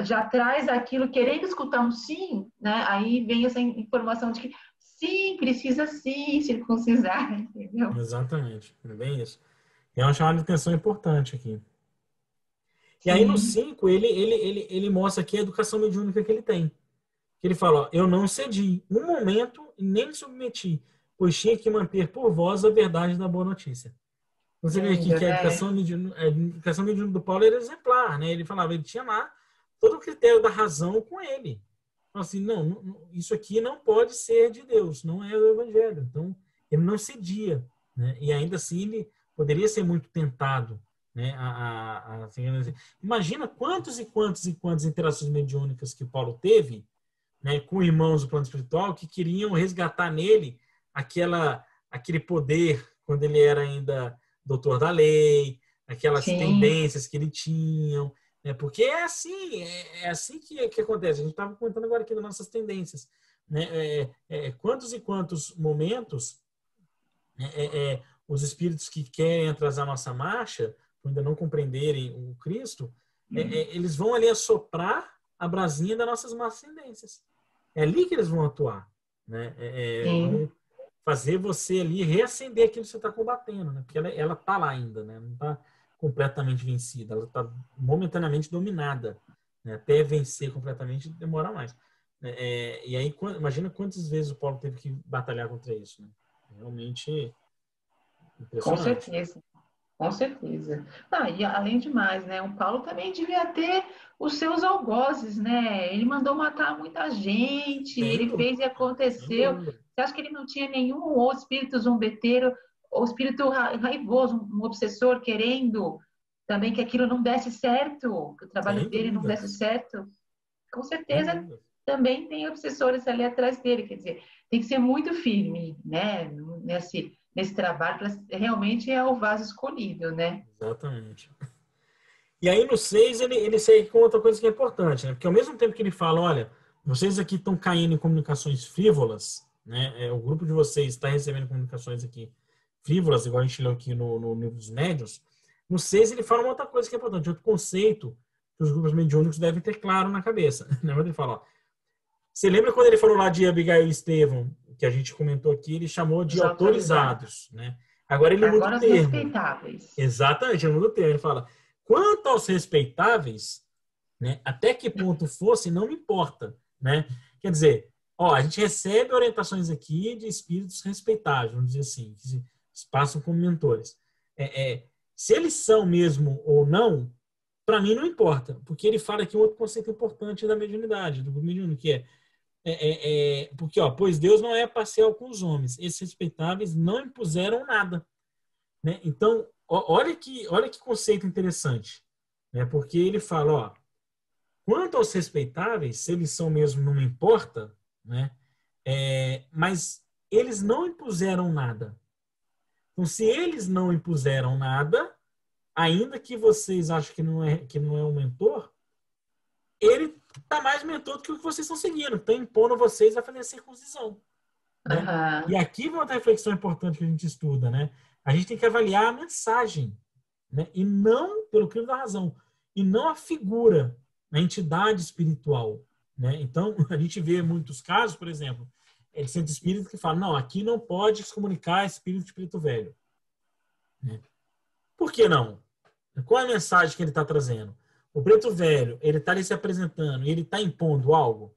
já traz aquilo, querendo escutar um sim, né? Aí vem essa informação de que sim, precisa sim circuncisar, entendeu? Exatamente. É bem isso. E é uma chamada de atenção importante aqui. E aí no Sim, 5, ele mostra aqui a educação mediúnica que ele tem. Ele fala, ó, eu não cedi um momento e nem me submeti, pois tinha que manter por vós a verdade da boa notícia. Você vê aqui ainda, que né? a educação mediúnica do Paulo era exemplar, né? Ele falava, ele tinha lá todo o critério da razão com ele. Então, assim, isso aqui não pode ser de Deus, não é o evangelho. Então, ele não cedia, né? E ainda assim ele poderia ser muito tentado, né? Imagina quantos e quantos e quantas interações mediúnicas que Paulo teve, né, com irmãos do plano espiritual que queriam resgatar nele aquele poder quando ele era ainda doutor da lei, aquelas Sim, tendências que ele tinha, né, porque é assim que acontece. A gente estava comentando agora aqui das nossas tendências, né, quantos e quantos momentos os espíritos que querem atrasar nossa marcha, ainda não compreenderem o Cristo, eles vão ali assoprar a brasinha das nossas más tendências. É ali que eles vão atuar, né? sim, Vão fazer você ali reacender aquilo que você está combatendo, né? Porque ela tá lá ainda, né? Não está completamente vencida, ela está momentaneamente dominada, né? Até vencer completamente demora mais. E aí, imagina quantas vezes o Paulo teve que batalhar contra isso, né? Realmente com impressionante. certeza. Com certeza. E além de mais, né? O Paulo também devia ter os seus algozes, né? Ele mandou matar muita gente, Sem ele fez e dúvida, sem aconteceu. dúvida. Você acha que ele não tinha nenhum ou espírito zombeteiro, ou espírito raivoso, um obsessor querendo também que aquilo não desse certo, que o trabalho Sem dele não dúvida, desse certo? Com sem certeza dúvida. também tem obsessores ali atrás dele, quer dizer, tem que ser muito firme, né? Nesse trabalho, para realmente é o vaso escolhido, né? Exatamente. E aí no 6 ele segue com outra coisa que é importante, né? Porque ao mesmo tempo que ele fala, olha, vocês aqui estão caindo em comunicações frívolas, né? O grupo de vocês está recebendo comunicações aqui frívolas, igual a gente leu aqui no livro dos médiuns. No 6 ele fala uma outra coisa que é importante, outro conceito que os grupos mediúnicos devem ter claro na cabeça. Né? Ele fala, ó, você lembra quando ele falou lá de Abigail e Estevão, que a gente comentou aqui, ele chamou de Os autorizados. autorizados, né? Agora ele muda o Agora os termo. respeitáveis. Exatamente, ele muda o termo. Ele fala, quanto aos respeitáveis, né, até que ponto fosse, não me importa, né? Quer dizer, ó, a gente recebe orientações aqui de espíritos respeitáveis, vamos dizer assim, que se passam como mentores. Se eles são mesmo ou não, para mim não importa, porque ele fala aqui um outro conceito importante da mediunidade, do grupo mediúnico, que porque, ó, pois Deus não é parcial com os homens, esses respeitáveis não impuseram nada, né? Então, olha que conceito interessante, né? Porque ele fala, ó, quanto aos respeitáveis, se eles são mesmo, não me importa, né? Mas eles não impuseram nada. Então, se eles não impuseram nada, ainda que vocês achem que não é um mentor, ele está mais mentor do que o que vocês estão seguindo. Está impondo vocês a fazer a circuncisão, né? E Aham. aqui vem outra reflexão importante que a gente estuda, né? A gente tem que avaliar a mensagem, né? E não pelo crime da razão, e não a figura, a entidade espiritual, né? Então, a gente vê muitos casos, por exemplo, de centro espírita que fala, não, aqui não pode se comunicar espírito de preto velho, né? Por que não? Qual é a mensagem que ele está trazendo? O preto velho, ele está ali se apresentando e ele está impondo algo?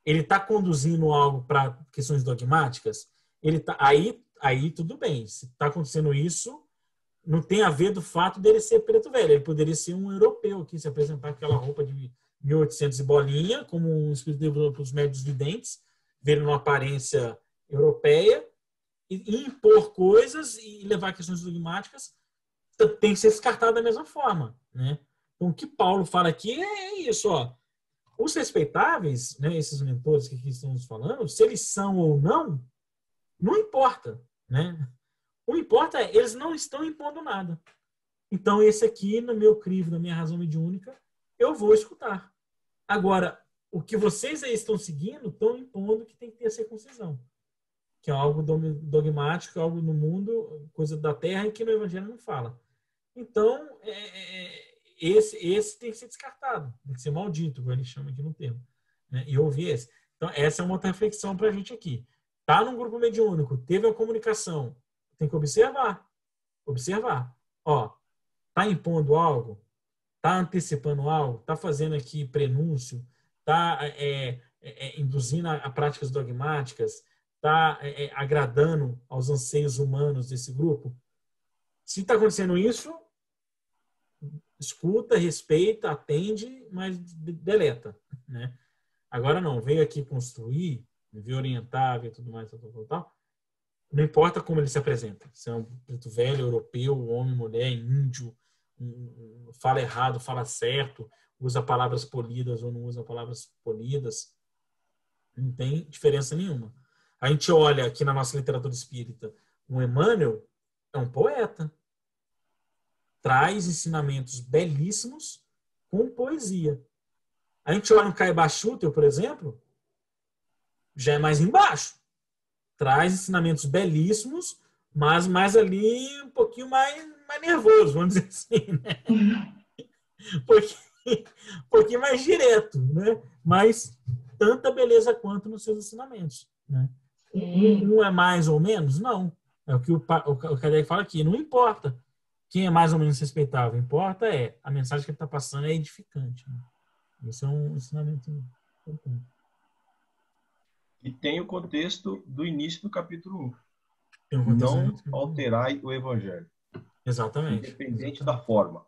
Ele está conduzindo algo para questões dogmáticas? Aí tudo bem. Se está acontecendo isso, não tem a ver do fato dele ser preto velho. Ele poderia ser um europeu que se apresentar com aquela roupa de 1800 e bolinha, como um espírito para os médios videntes, vendo uma aparência europeia e impor coisas e levar questões dogmáticas tem que ser descartado da mesma forma, né? Então, o que Paulo fala aqui é isso, ó. Os respeitáveis, né, esses mentores que aqui estamos falando, se eles são ou não importa, né? O que importa é eles não estão impondo nada. Então, esse aqui, no meu crivo, na minha razão mediúnica, eu vou escutar. Agora, o que vocês aí estão seguindo, estão impondo que tem que ter a circuncisão, que é algo dogmático, algo no mundo, coisa da terra, e que no Evangelho não fala. Então, esse tem que ser descartado, tem que ser maldito, como ele chama aqui no termo, né? E ouvir esse. Então, essa é uma outra reflexão para a gente aqui. Tá num grupo mediúnico, teve a comunicação, tem que observar. Ó, tá impondo algo? Tá antecipando algo? Tá fazendo aqui prenúncio? Tá induzindo a práticas dogmáticas? Tá agradando aos anseios humanos desse grupo? Se está acontecendo isso, escuta, respeita, atende, mas deleta, né? Agora não, veio aqui construir, veio orientar, veio tudo mais, tal. Não importa como ele se apresenta. Se é um preto velho, europeu, homem, mulher, índio, fala errado, fala certo, usa palavras polidas ou não usa palavras polidas, não tem diferença nenhuma. A gente olha aqui na nossa literatura espírita, o Emmanuel é um poeta. Traz ensinamentos belíssimos com poesia. A gente olha no Caiba Schutter, por exemplo, já é mais embaixo. Traz ensinamentos belíssimos, mas mais ali um pouquinho mais nervoso, vamos dizer assim, né? Um pouquinho mais direto, né? Mas tanta beleza quanto nos seus ensinamentos, né? Um é mais ou menos? Não. É o que o Kardec fala aqui. Não importa quem é mais ou menos respeitável. Importa a mensagem que ele está passando é edificante. Né? Esse é um ensinamento importante. E tem o contexto do início do capítulo 1. Não alterai o evangelho. Exatamente. Independente da forma.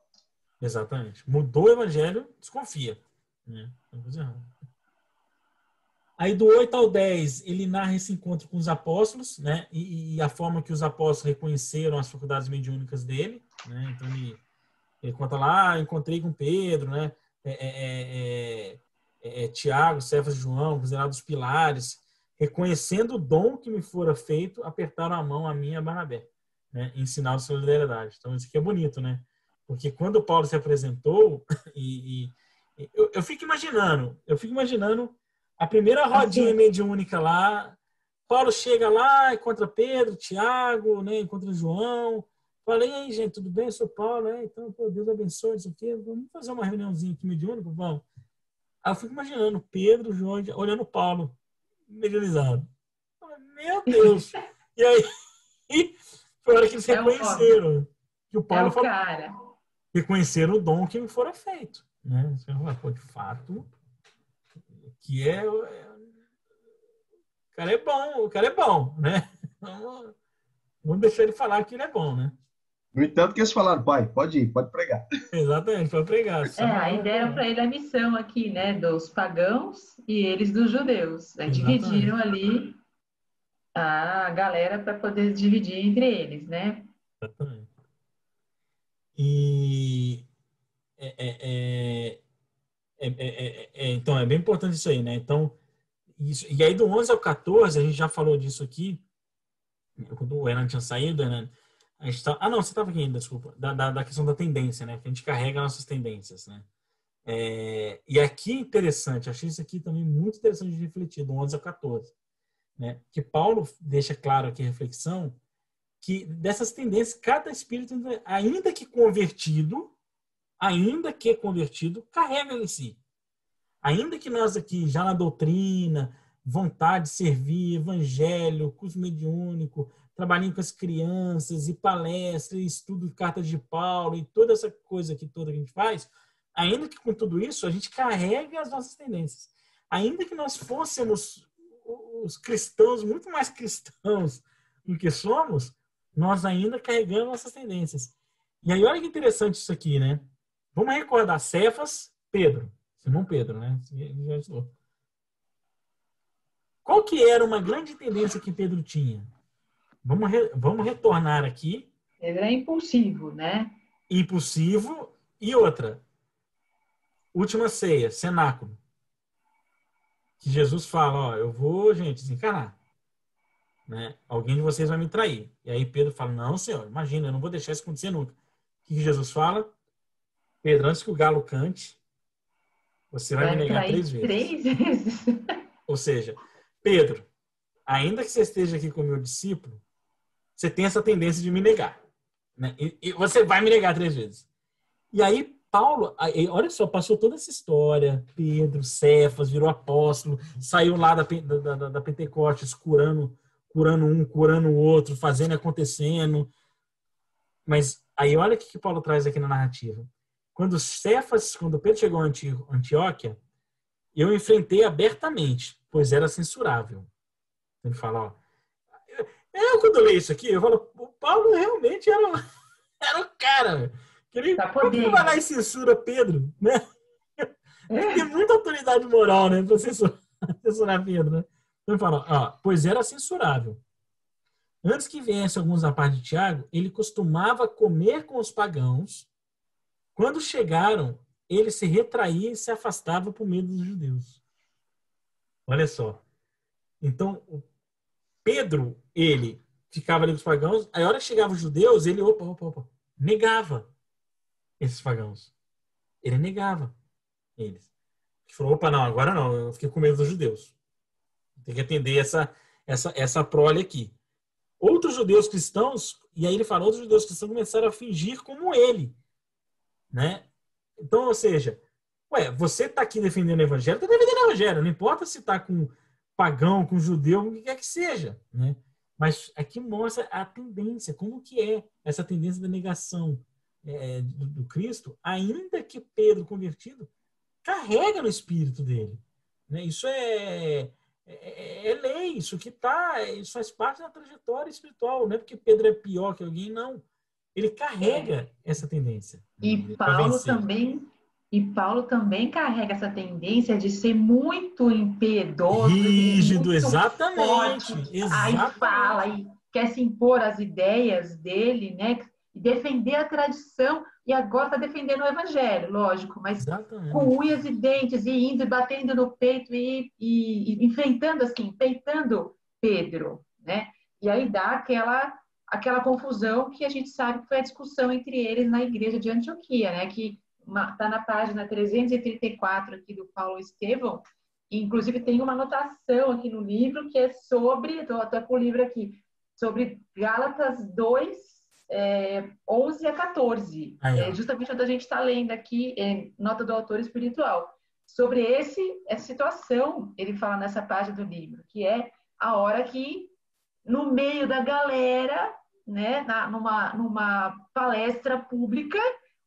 Exatamente. Mudou o evangelho, desconfia. Né? Não coisa errada. Aí do 8 ao 10, ele narra esse encontro com os apóstolos, né? E a forma que os apóstolos reconheceram as faculdades mediúnicas dele. Né? Então ele conta lá, encontrei com Pedro, né? Tiago, Cefas e João, considerados pilares, reconhecendo o dom que me fora feito, apertaram a mão a mim e a Barnabé, né? Em sinal de solidariedade. Então isso aqui é bonito, né? Porque quando Paulo se apresentou, eu fico imaginando a primeira rodinha mediúnica lá, Paulo chega lá, encontra Pedro, Tiago, né? Encontra João. Falei, aí, gente, tudo bem? Eu sou Paulo, então, pô, Deus abençoe, isso aqui. Vamos fazer uma reuniãozinha aqui mediúnica, vamos. Aí eu fico imaginando Pedro, João, olhando Paulo, mediunizado. Meu Deus! E aí, foi a hora que eles reconheceram que o Paulo falou. Reconheceram o dom que me fora feito. Né? Você fala, pô, de fato, que o cara é bom, né? Vamos deixar ele falar que ele é bom, né? No entanto, que eles falaram, pai, pode ir, pode pregar. Exatamente, pode pregar. Aí deram para ele a missão aqui, né? Dos pagãos e eles dos judeus. Dividiram ali a galera para poder dividir entre eles, né? Exatamente. E então, é bem importante isso aí, né? Então, e aí do 11 ao 14, a gente já falou disso aqui, quando o Hernando tinha saído, Hernando, a gente tá, não, você estava aqui ainda, desculpa, da questão da tendência, né? Que a gente carrega nossas tendências, né? E aqui interessante, achei isso aqui também muito interessante de refletir, do 11 ao 14, né? Que Paulo deixa claro aqui a reflexão que dessas tendências, cada espírito, ainda que convertido, carrega em si. Ainda que nós aqui, já na doutrina, vontade de servir, evangelho, curso mediúnico, trabalhando com as crianças, e palestras, estudo de cartas de Paulo, e toda essa coisa aqui toda que a gente faz, ainda que com tudo isso, a gente carrega as nossas tendências. Ainda que nós fôssemos os cristãos, muito mais cristãos do que somos, nós ainda carregamos nossas tendências. E aí, olha que interessante isso aqui, né? Vamos recordar Cefas, Pedro. Simão Pedro, né? Já estou. Qual que era uma grande tendência que Pedro tinha? Vamos retornar aqui. Ele era impulsivo, né? Impulsivo. E outra. Última ceia, cenáculo. Que Jesus fala, ó, eu vou, gente, desencarnar. Né? Alguém de vocês vai me trair. E aí Pedro fala, não, senhor, imagina, eu não vou deixar isso acontecer nunca. O que Jesus fala? Pedro, antes que o galo cante, você vai me Vai negar trair 3 vezes. 3 vezes. Ou seja, Pedro, ainda que você esteja aqui com o meu discípulo, você tem essa tendência de me negar. Né? E você vai me negar 3 vezes. E aí Paulo, olha só, passou toda essa história, Pedro, Cefas, virou apóstolo, saiu lá da Pentecostes curando um, curando o outro, fazendo acontecendo. Mas aí olha o que Paulo traz aqui na narrativa. Quando Pedro chegou a Antioquia, eu enfrentei abertamente, pois era censurável. Ele fala, ó, quando eu leio isso aqui, eu falo, o Paulo realmente era o cara. Que ele vai lá e censura Pedro, né? Ele tem muita autoridade moral, né? Pra censurar Pedro, né? Então ele fala, ó, pois era censurável. Antes que viesse alguns da parte de Tiago, ele costumava comer com os pagãos. Quando chegaram, ele se retraía e se afastava por medo dos judeus. Olha só. Então, Pedro, ele ficava ali com os pagãos, aí a hora que chegavam os judeus, ele, negava esses pagãos. Ele negava eles. Ele falou, opa, não, agora não, eu fiquei com medo dos judeus. Tem que atender essa prole aqui. Outros judeus cristãos, e aí ele fala, outros judeus cristãos começaram a fingir como ele. Né? Então, ou seja, você está aqui defendendo o evangelho, está defendendo o evangelho, não importa se está com pagão, com judeu, o que quer que seja. Né? Mas aqui mostra a tendência, como que é essa tendência da negação do Cristo, ainda que Pedro, convertido, carrega no espírito dele. Né? Isso é lei, isso faz parte da trajetória espiritual, não é porque Pedro é pior que alguém, não. Ele carrega essa tendência. E Paulo também carrega essa tendência de ser muito impiedoso, rígido, muito exatamente. Forte. Aí fala e quer se impor as ideias dele, né? Defender a tradição, e agora está defendendo o evangelho, lógico, mas exatamente. Com unhas e dentes, e indo e batendo no peito e enfrentando assim, peitando Pedro, né? E aí dá aquela confusão que a gente sabe que foi a discussão entre eles na igreja de Antioquia, né? Que está na página 334 aqui do Paulo Estevão, e inclusive tem uma anotação aqui no livro que é sobre, estou até com o livro aqui, sobre Gálatas 2, 11 a 14. Justamente onde a gente está lendo aqui, nota do autor espiritual. Sobre essa situação, ele fala nessa página do livro, que é a hora que, no meio da galera, né, numa palestra pública,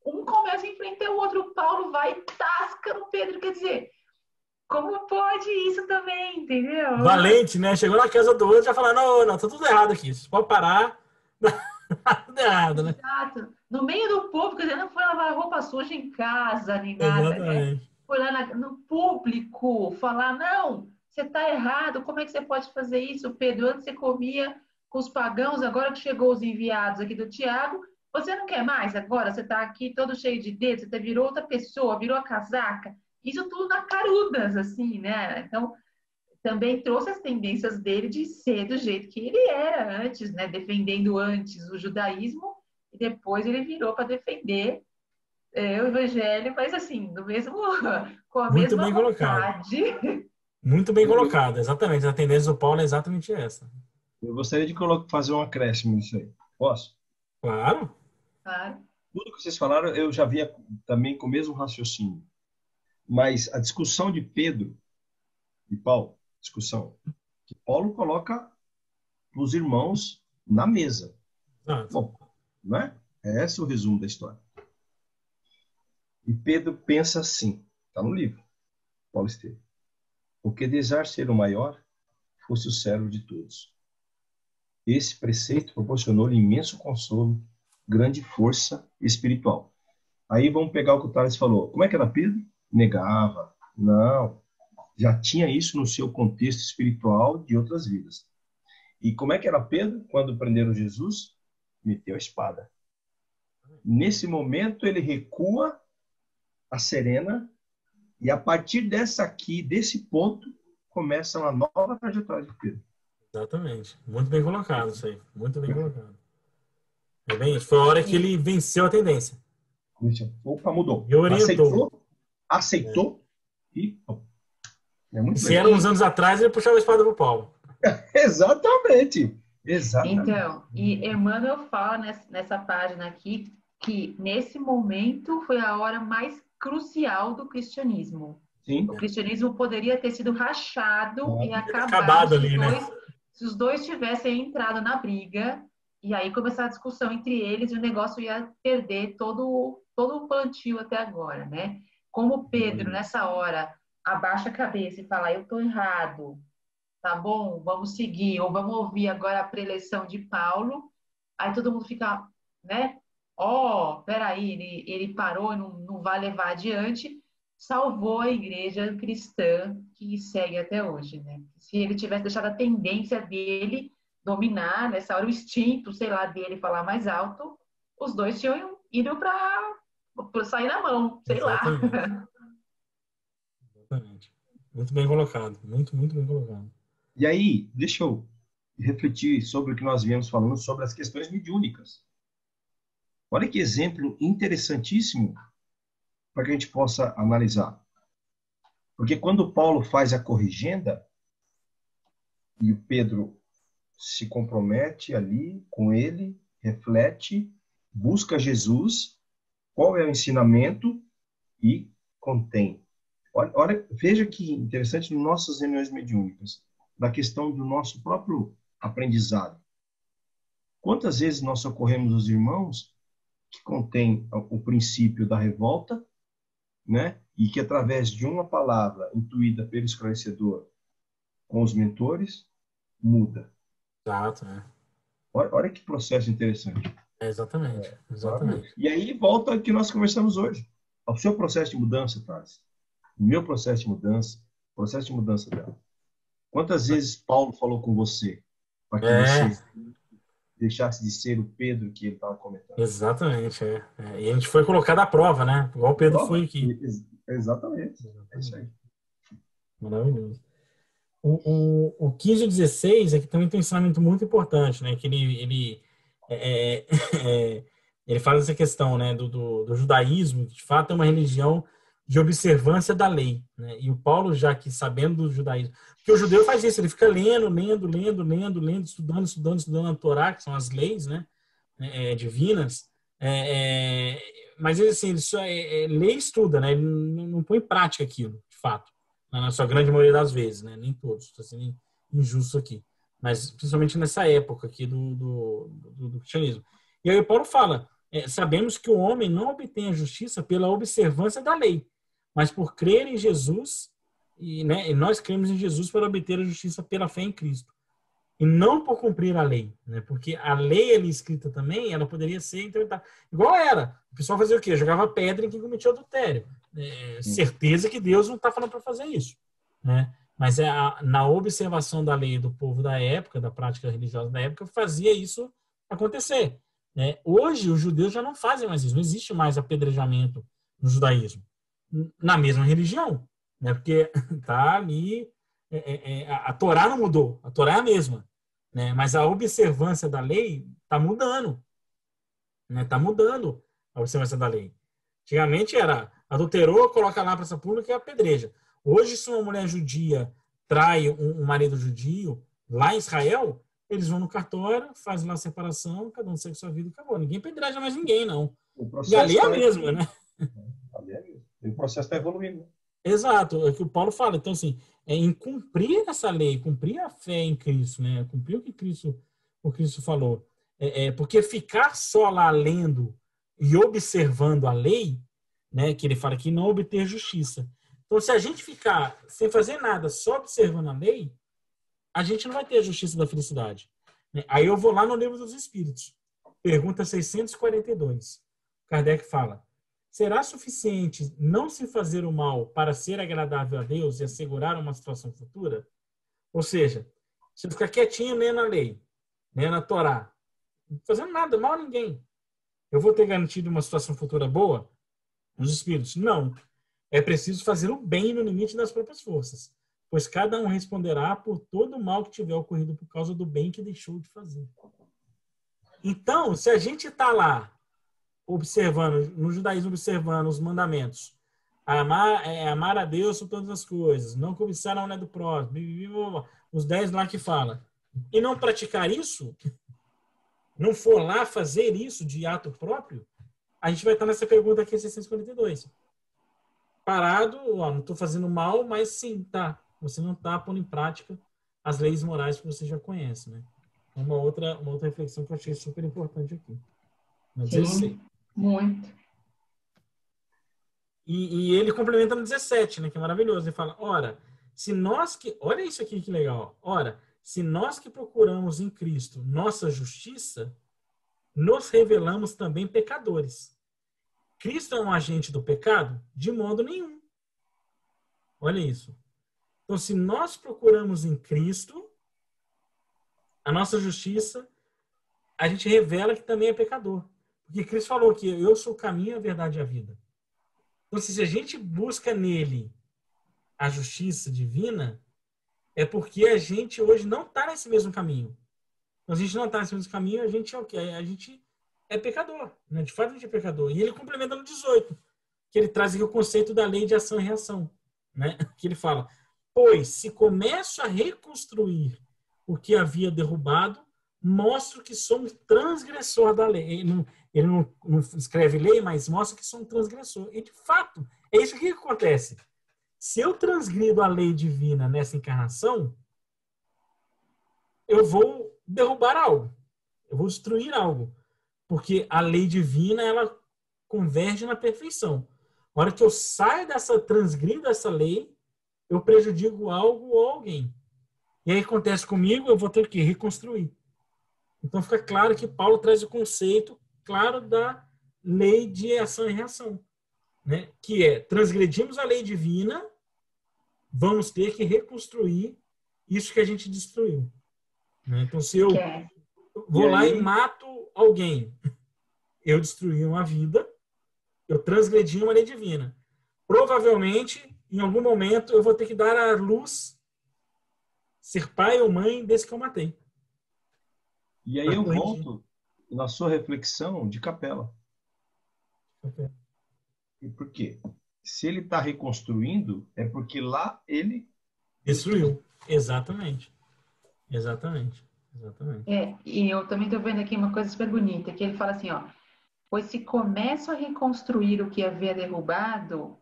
um começa a enfrentar o outro, o Paulo vai e tasca no Pedro, quer dizer, como pode isso também, entendeu? Valente, né? Chegou na casa do outro e já falou, não, tá tudo errado aqui, você pode parar. Tudo errado, né? Exato. No meio do povo, quer dizer, não foi lavar roupa suja em casa, nem nada, né? Foi lá no público falar, não, você tá errado, como é que você pode fazer isso, Pedro? Antes você comia com os pagãos, agora que chegou os enviados aqui do Tiago, você não quer mais agora? Você tá aqui todo cheio de dedos, você virou outra pessoa, virou a casaca. Isso tudo na carudas, assim, né? Então, também trouxe as tendências dele de ser do jeito que ele era antes, né? Defendendo antes o judaísmo, e depois ele virou para defender o evangelho, mas assim, com a Muito mesma bem vontade. Muito bem colocado, exatamente. A tendência do Paulo é exatamente essa. Eu gostaria de fazer um acréscimo nisso aí. Posso? Claro. Tudo que vocês falaram, eu já via também com o mesmo raciocínio. Mas a discussão de Pedro e Paulo, que Paulo coloca os irmãos na mesa. Bom, não é? Esse é o resumo da história. E Pedro pensa assim, está no livro, Paulo Estevão. Porque desejar ser o maior, fosse o servo de todos. Esse preceito proporcionou-lhe imenso consolo, grande força espiritual. Aí vamos pegar o que o Tales falou. Como é que era Pedro? Negava. Não. Já tinha isso no seu contexto espiritual de outras vidas. E como é que era Pedro? Quando prenderam Jesus, meteu a espada. Nesse momento, ele recua a Serena, e a partir desse ponto, começa uma nova trajetória de Pedro. Exatamente. Muito bem colocado isso aí. Muito bem colocado. É bem isso. Foi a hora que ele venceu a tendência. Opa, mudou. E orientou. Aceitou e... É muito Se eram uns anos atrás, ele puxava a espada pro Paulo. Exatamente. Então, e Emmanuel fala nessa página aqui que nesse momento foi a hora mais crucial do cristianismo. Sim. O cristianismo poderia ter sido rachado e acabado ali, se os dois tivessem entrado na briga, e aí começar a discussão entre eles, e o negócio ia perder todo o plantio até agora, né? Como Pedro, nessa hora, abaixa a cabeça e fala, eu estou errado, tá bom, vamos seguir, ou vamos ouvir agora a preleção de Paulo, aí todo mundo fica, né? Peraí, ele parou, não vai levar adiante, salvou a igreja cristã que segue até hoje, né? Se ele tivesse deixado a tendência dele dominar, nessa hora o instinto, sei lá, dele falar mais alto, os dois tinham ido para sair na mão, sei Exatamente. lá. Exatamente. Muito bem colocado. Muito, muito bem colocado. E aí, deixa eu refletir sobre o que nós viemos falando sobre as questões mediúnicas. Olha que exemplo interessantíssimo para que a gente possa analisar. Porque quando Paulo faz a corrigenda e o Pedro se compromete ali com ele, reflete, busca Jesus, qual é o ensinamento e contém. Olha, veja que interessante nas nossas reuniões mediúnicas, da questão do nosso próprio aprendizado. Quantas vezes nós socorremos os irmãos que contém o princípio da revolta, né? E que através de uma palavra intuída pelo esclarecedor com os mentores, muda. Exato, né? Olha que processo interessante. Exatamente. E aí volta o que nós conversamos hoje. O seu processo de mudança, Thales. O meu processo de mudança dela. Quantas vezes Paulo falou com você para que você deixasse de ser o Pedro que ele estava comentando? Exatamente, E a gente foi colocado à prova, né? Igual o Pedro foi aqui. Exatamente. É isso aí. Maravilhoso. O 15 e 16 aqui também tem um ensinamento muito importante, né? Que ele faz essa questão, né? Do judaísmo, que de fato é uma religião de observância da lei, né? E o Paulo, já que sabendo do judaísmo, porque o judeu faz isso, ele fica lendo, estudando a Torá, que são as leis, né? Divinas, mas assim, ele só lê e estuda, né? Ele não põe em prática aquilo, de fato, na sua grande maioria das vezes, né? Nem todos, estou sendo injusto aqui, mas principalmente nessa época aqui do cristianismo. E aí o Paulo fala, sabemos que o homem não obtém a justiça pela observância da lei, mas por crer em Jesus, e nós cremos em Jesus para obter a justiça pela fé em Cristo. E não por cumprir a lei, né? Porque a lei ali escrita também, ela poderia ser interpretada. Igual era. O pessoal fazia o quê? Jogava pedra em quem cometia adultério. Certeza que Deus não está falando para fazer isso, né? Mas na observação da lei do povo da época, da prática religiosa da época, fazia isso acontecer, né? Hoje, os judeus já não fazem mais isso. Não existe mais apedrejamento no judaísmo. Na mesma religião, né? Porque tá ali... a Torá não mudou. A Torá é a mesma, né? Mas a observância da lei está mudando, né? Está mudando a observância da lei. Antigamente era adulterou, coloca lá para essa pública e apedreja. Hoje, se uma mulher judia trai um marido judio lá em Israel, eles vão no cartório, fazem lá a separação, cada um segue sua vida e acabou. Ninguém apedreja mais ninguém, não. E ali é a mesma, né? Ali é mesmo. O processo está evoluindo. Exato, é o que o Paulo fala. Então, assim, em cumprir essa lei, cumprir a fé em Cristo, né? Cumprir o que Cristo falou. Porque ficar só lá lendo e observando a lei, né? Que ele fala que não obter justiça. Então, se a gente ficar sem fazer nada, só observando a lei, a gente não vai ter a justiça da felicidade, né? Aí eu vou lá no Livro dos Espíritos. Pergunta 642. Kardec fala: será suficiente não se fazer o mal para ser agradável a Deus e assegurar uma situação futura? Ou seja, se eu ficar quietinho lendo a lei, lendo a Torá, não fazendo nada, mal a ninguém, eu vou ter garantido uma situação futura boa nos espíritos? Não. É preciso fazer o bem no limite das próprias forças, pois cada um responderá por todo o mal que tiver ocorrido por causa do bem que deixou de fazer. Então, se a gente está lá observando, no judaísmo observando os mandamentos, amar a Deus sobre todas as coisas, não cobiçar a mulher do próximo, os 10 lá que fala, e não praticar isso, não for lá fazer isso de ato próprio, a gente vai estar nessa pergunta aqui, 642. Parado, ó, não estou fazendo mal, mas sim, tá. Você não está pondo em prática as leis morais que você já conhece, né? Uma outra reflexão que eu achei super importante aqui. No 16. Muito. E ele complementa no 17, né? Que é maravilhoso. Ele fala, ora, se nós que... Olha isso aqui que legal. Ora, se nós que procuramos em Cristo nossa justiça, nos revelamos também pecadores. Cristo é um agente do pecado? De modo nenhum. Olha isso. Então, se nós procuramos em Cristo a nossa justiça, a gente revela que também é pecador. Porque Cristo falou que eu sou o caminho, a verdade e a vida. Então, se a gente busca nele a justiça divina, é porque a gente hoje não está nesse mesmo caminho. Então, se a gente não está nesse mesmo caminho, a gente é o quê? A gente é pecador. Né? De fato, a gente é pecador. E ele complementa no 18, que ele traz aqui o conceito da lei de ação e reação. Né? Que ele fala, pois se começo a reconstruir o que havia derrubado, mostro que sou um transgressor da lei. Ele não escreve lei, mas mostra que sou um transgressor. E, de fato, é isso que acontece. Se eu transgrido a lei divina nessa encarnação, eu vou derrubar algo. Eu vou destruir algo. Porque a lei divina, ela converge na perfeição. Na hora que eu saio transgrido essa lei, eu prejudico algo ou alguém. E aí acontece comigo, eu vou ter que reconstruir. Então fica claro que Paulo traz o conceito claro da lei de ação e reação, né? Que é, transgredimos a lei divina, vamos ter que reconstruir isso que a gente destruiu. Né? Então se eu vou lá e mato alguém, eu destruí uma vida, eu transgredi uma lei divina. Provavelmente, em algum momento, eu vou ter que dar à luz, ser pai ou mãe desse que eu matei. E aí eu volto na sua reflexão de capela. Okay. E por quê? Se ele está reconstruindo, é porque lá ele destruiu. Exatamente. Exatamente. Exatamente. E eu também estou vendo aqui uma coisa super bonita, que ele fala assim, ó, pois se começo a reconstruir o que havia derrubado,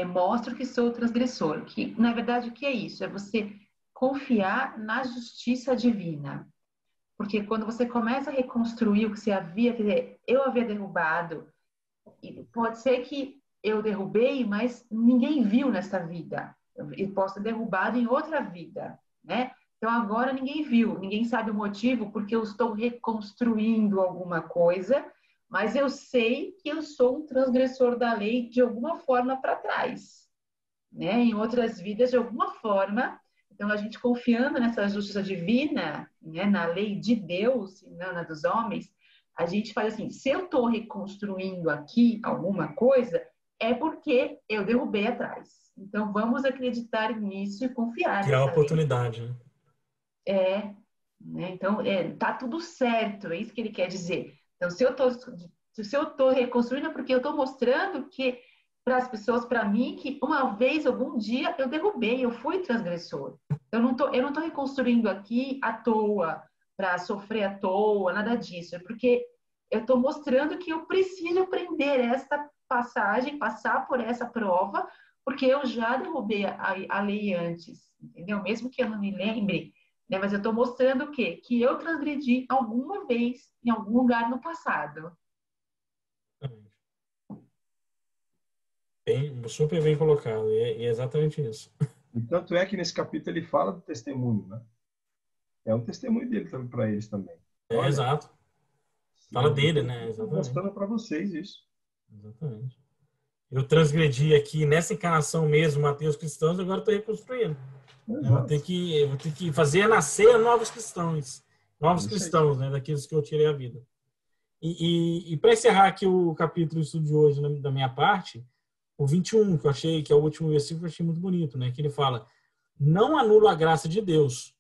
mostro que sou o transgressor. Que, na verdade, o que é isso? É você confiar na justiça divina. Porque quando você começa a reconstruir o que você havia, quer dizer, eu havia derrubado, e pode ser que eu derrubei, mas ninguém viu nessa vida. Eu posso ter derrubado em outra vida, né? Então agora ninguém viu, ninguém sabe o motivo porque eu estou reconstruindo alguma coisa, mas eu sei que eu sou um transgressor da lei de alguma forma para trás, né? Em outras vidas, de alguma forma. Então, a gente confiando nessa justiça divina, né, na lei de Deus, e não na dos homens, a gente faz assim, se eu estou reconstruindo aqui alguma coisa, é porque eu derrubei atrás. Então, vamos acreditar nisso e confiar que é a nessa oportunidade. lei. Né? Então, tá tudo certo, é isso que ele quer dizer. Então, se eu tô reconstruindo, é porque eu estou mostrando que para as pessoas, para mim, que uma vez, algum dia, eu derrubei, eu fui transgressor. Eu não tô reconstruindo aqui à toa, para sofrer à toa, nada disso. É porque eu estou mostrando que eu preciso aprender esta passagem, passar por essa prova, porque eu já derrubei a lei antes, entendeu? Mesmo que eu não me lembre, né? Mas eu estou mostrando o quê? Que eu transgredi alguma vez em algum lugar no passado. Super bem colocado, e é exatamente isso. E tanto é que nesse capítulo ele fala do testemunho, né? É um testemunho dele para eles também. Olha, exato. Fala dele, né? Exatamente. Mostrando para vocês isso. Exatamente. eu transgredi aqui nessa encarnação mesmo, matei os cristãos, agora estou reconstruindo. Eu vou ter que fazer nascer novos cristãos, né, daqueles que eu tirei a vida. E para encerrar aqui o capítulo estudo de hoje da minha parte, o 21, que eu achei que é o último versículo, eu achei muito bonito, né? Que ele fala: não anula a graça de Deus,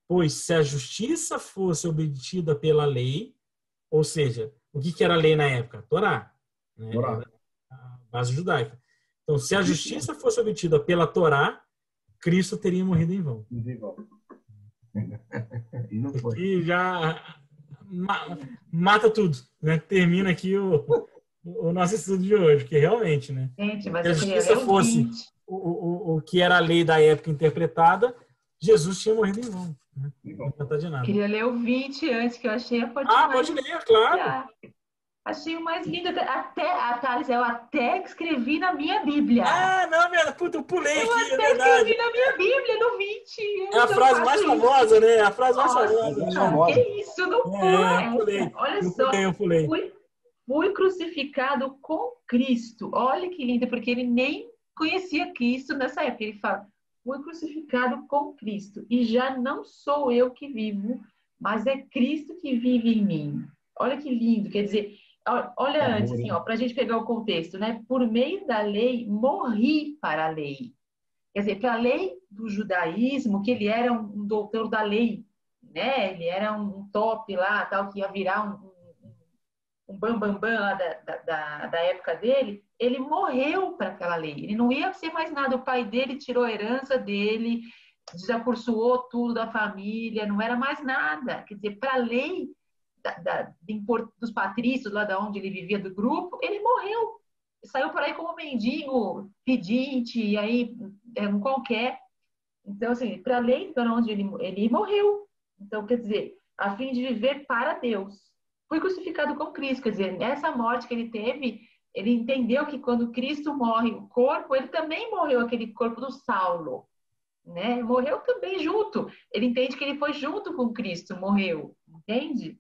pois se a justiça fosse obtida pela lei, ou seja, o que era a lei na época? Torá, né? Torá. A base judaica. Então, se a justiça fosse obtida pela Torá, Cristo teria morrido em vão. E não foi. Aqui já mata tudo, né? Termina aqui o nosso estudo de hoje, que realmente, né? Gente, mas se a eu queria justiça ler o fosse 20. o que era a lei da época interpretada, Jesus tinha morrido em vão. Né? Não adianta de nada. Queria ler o 20 antes, que eu achei a parte mais... pode ler, claro. Achei o mais lindo. Até, Thales, eu até escrevi na minha Bíblia. Não, velho, puta, eu pulei aqui, é Eu até verdade. escrevi na minha Bíblia, no 20. É a frase mais famosa, né? A frase mais famosa. Que isso, não pula essa. Olha só, eu pulei. Fui crucificado com Cristo. Olha que lindo, porque ele nem conhecia Cristo nessa época. Ele fala, fui crucificado com Cristo. E já não sou eu que vivo, mas é Cristo que vive em mim. Olha que lindo, quer dizer... Olha antes, assim, para a gente pegar o contexto, né? Por meio da lei, morri para a lei. Quer dizer, para a lei do judaísmo, que ele era um doutor da lei, né? Ele era um top lá, tal, que ia virar um bambambam lá da época dele. Ele morreu para aquela lei. Ele não ia ser mais nada. O pai dele tirou a herança dele, desacursoou tudo da família, não era mais nada. Quer dizer, para a lei dos patrícios, lá da onde ele vivia, do grupo, ele morreu. Saiu por aí como mendigo, pedinte, e aí um qualquer. Então, assim, para a lei de onde ele morreu. Então, quer dizer, a fim de viver para Deus. Foi crucificado com Cristo. Quer dizer, nessa morte que ele teve, ele entendeu que quando Cristo morre o corpo, ele também morreu, aquele corpo do Saulo. Né? Morreu também junto. Ele entende que ele foi junto com Cristo, morreu. Entende?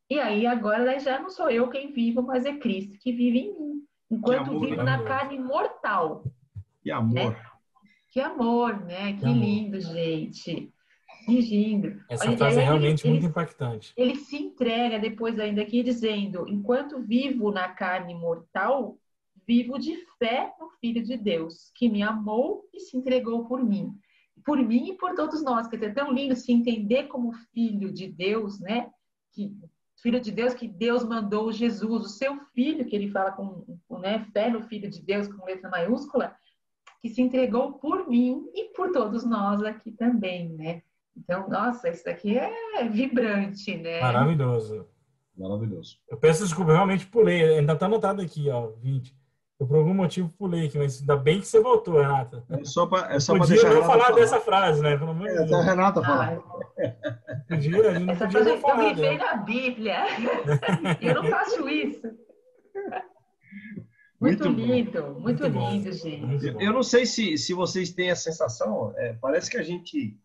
E aí, agora já não sou eu quem vivo, mas é Cristo que vive em mim. Enquanto vivo na carne mortal. Que amor. Né? Que amor, né? Que lindo, gente. Que lindo. Essa frase é realmente muito impactante. Ele se entrega depois ainda aqui dizendo, enquanto vivo na carne mortal, vivo de fé no Filho de Deus, que me amou e se entregou por mim. Por mim e por todos nós. Quer dizer, é tão lindo se entender como Filho de Deus, né? Filho de Deus, que Deus mandou Jesus, o seu Filho, que ele fala com né, fé no Filho de Deus, com letra maiúscula, que se entregou por mim e por todos nós aqui também, né? Então, nossa, isso daqui é vibrante, né? Maravilhoso. Eu peço desculpa, eu realmente pulei, ainda está anotado aqui, ó, 20. Eu, por algum motivo, pulei aqui, mas ainda bem que você voltou, Renata. É só para deixar a Renata falar dessa frase, né? Pelo amor de Deus. A Renata falar. Essa frase eu grifei na Bíblia. Eu não faço isso. Muito lindo, muito lindo, gente. Eu não sei se vocês têm a sensação, parece que a gente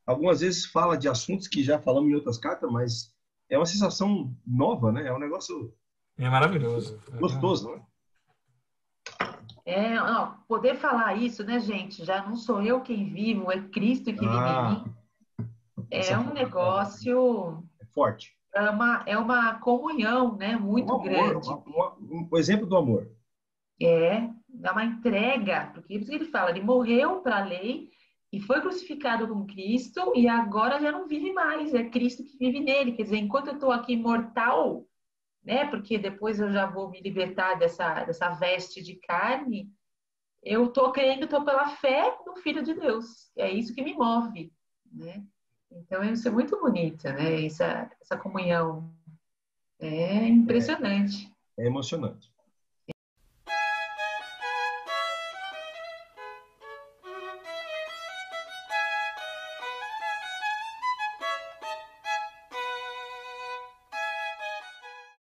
algumas vezes fala de assuntos que já falamos em outras cartas, mas é uma sensação nova, né? É um negócio... É maravilhoso. Gostoso, né? Poder falar isso, né, gente? Já não sou eu quem vivo, é Cristo que vive em mim. É um negócio... É forte. É uma comunhão, né? Muito grande. Um exemplo do amor. É uma entrega, porque isso que ele fala, ele morreu para a lei e foi crucificado com Cristo e agora já não vive mais, é Cristo que vive nele. Quer dizer, enquanto eu estou aqui mortal, né? Porque depois eu já vou me libertar dessa veste de carne, eu estou pela fé no Filho de Deus. É isso que me move, né? Então, isso é muito bonito, né? Essa comunhão. É impressionante. É emocionante.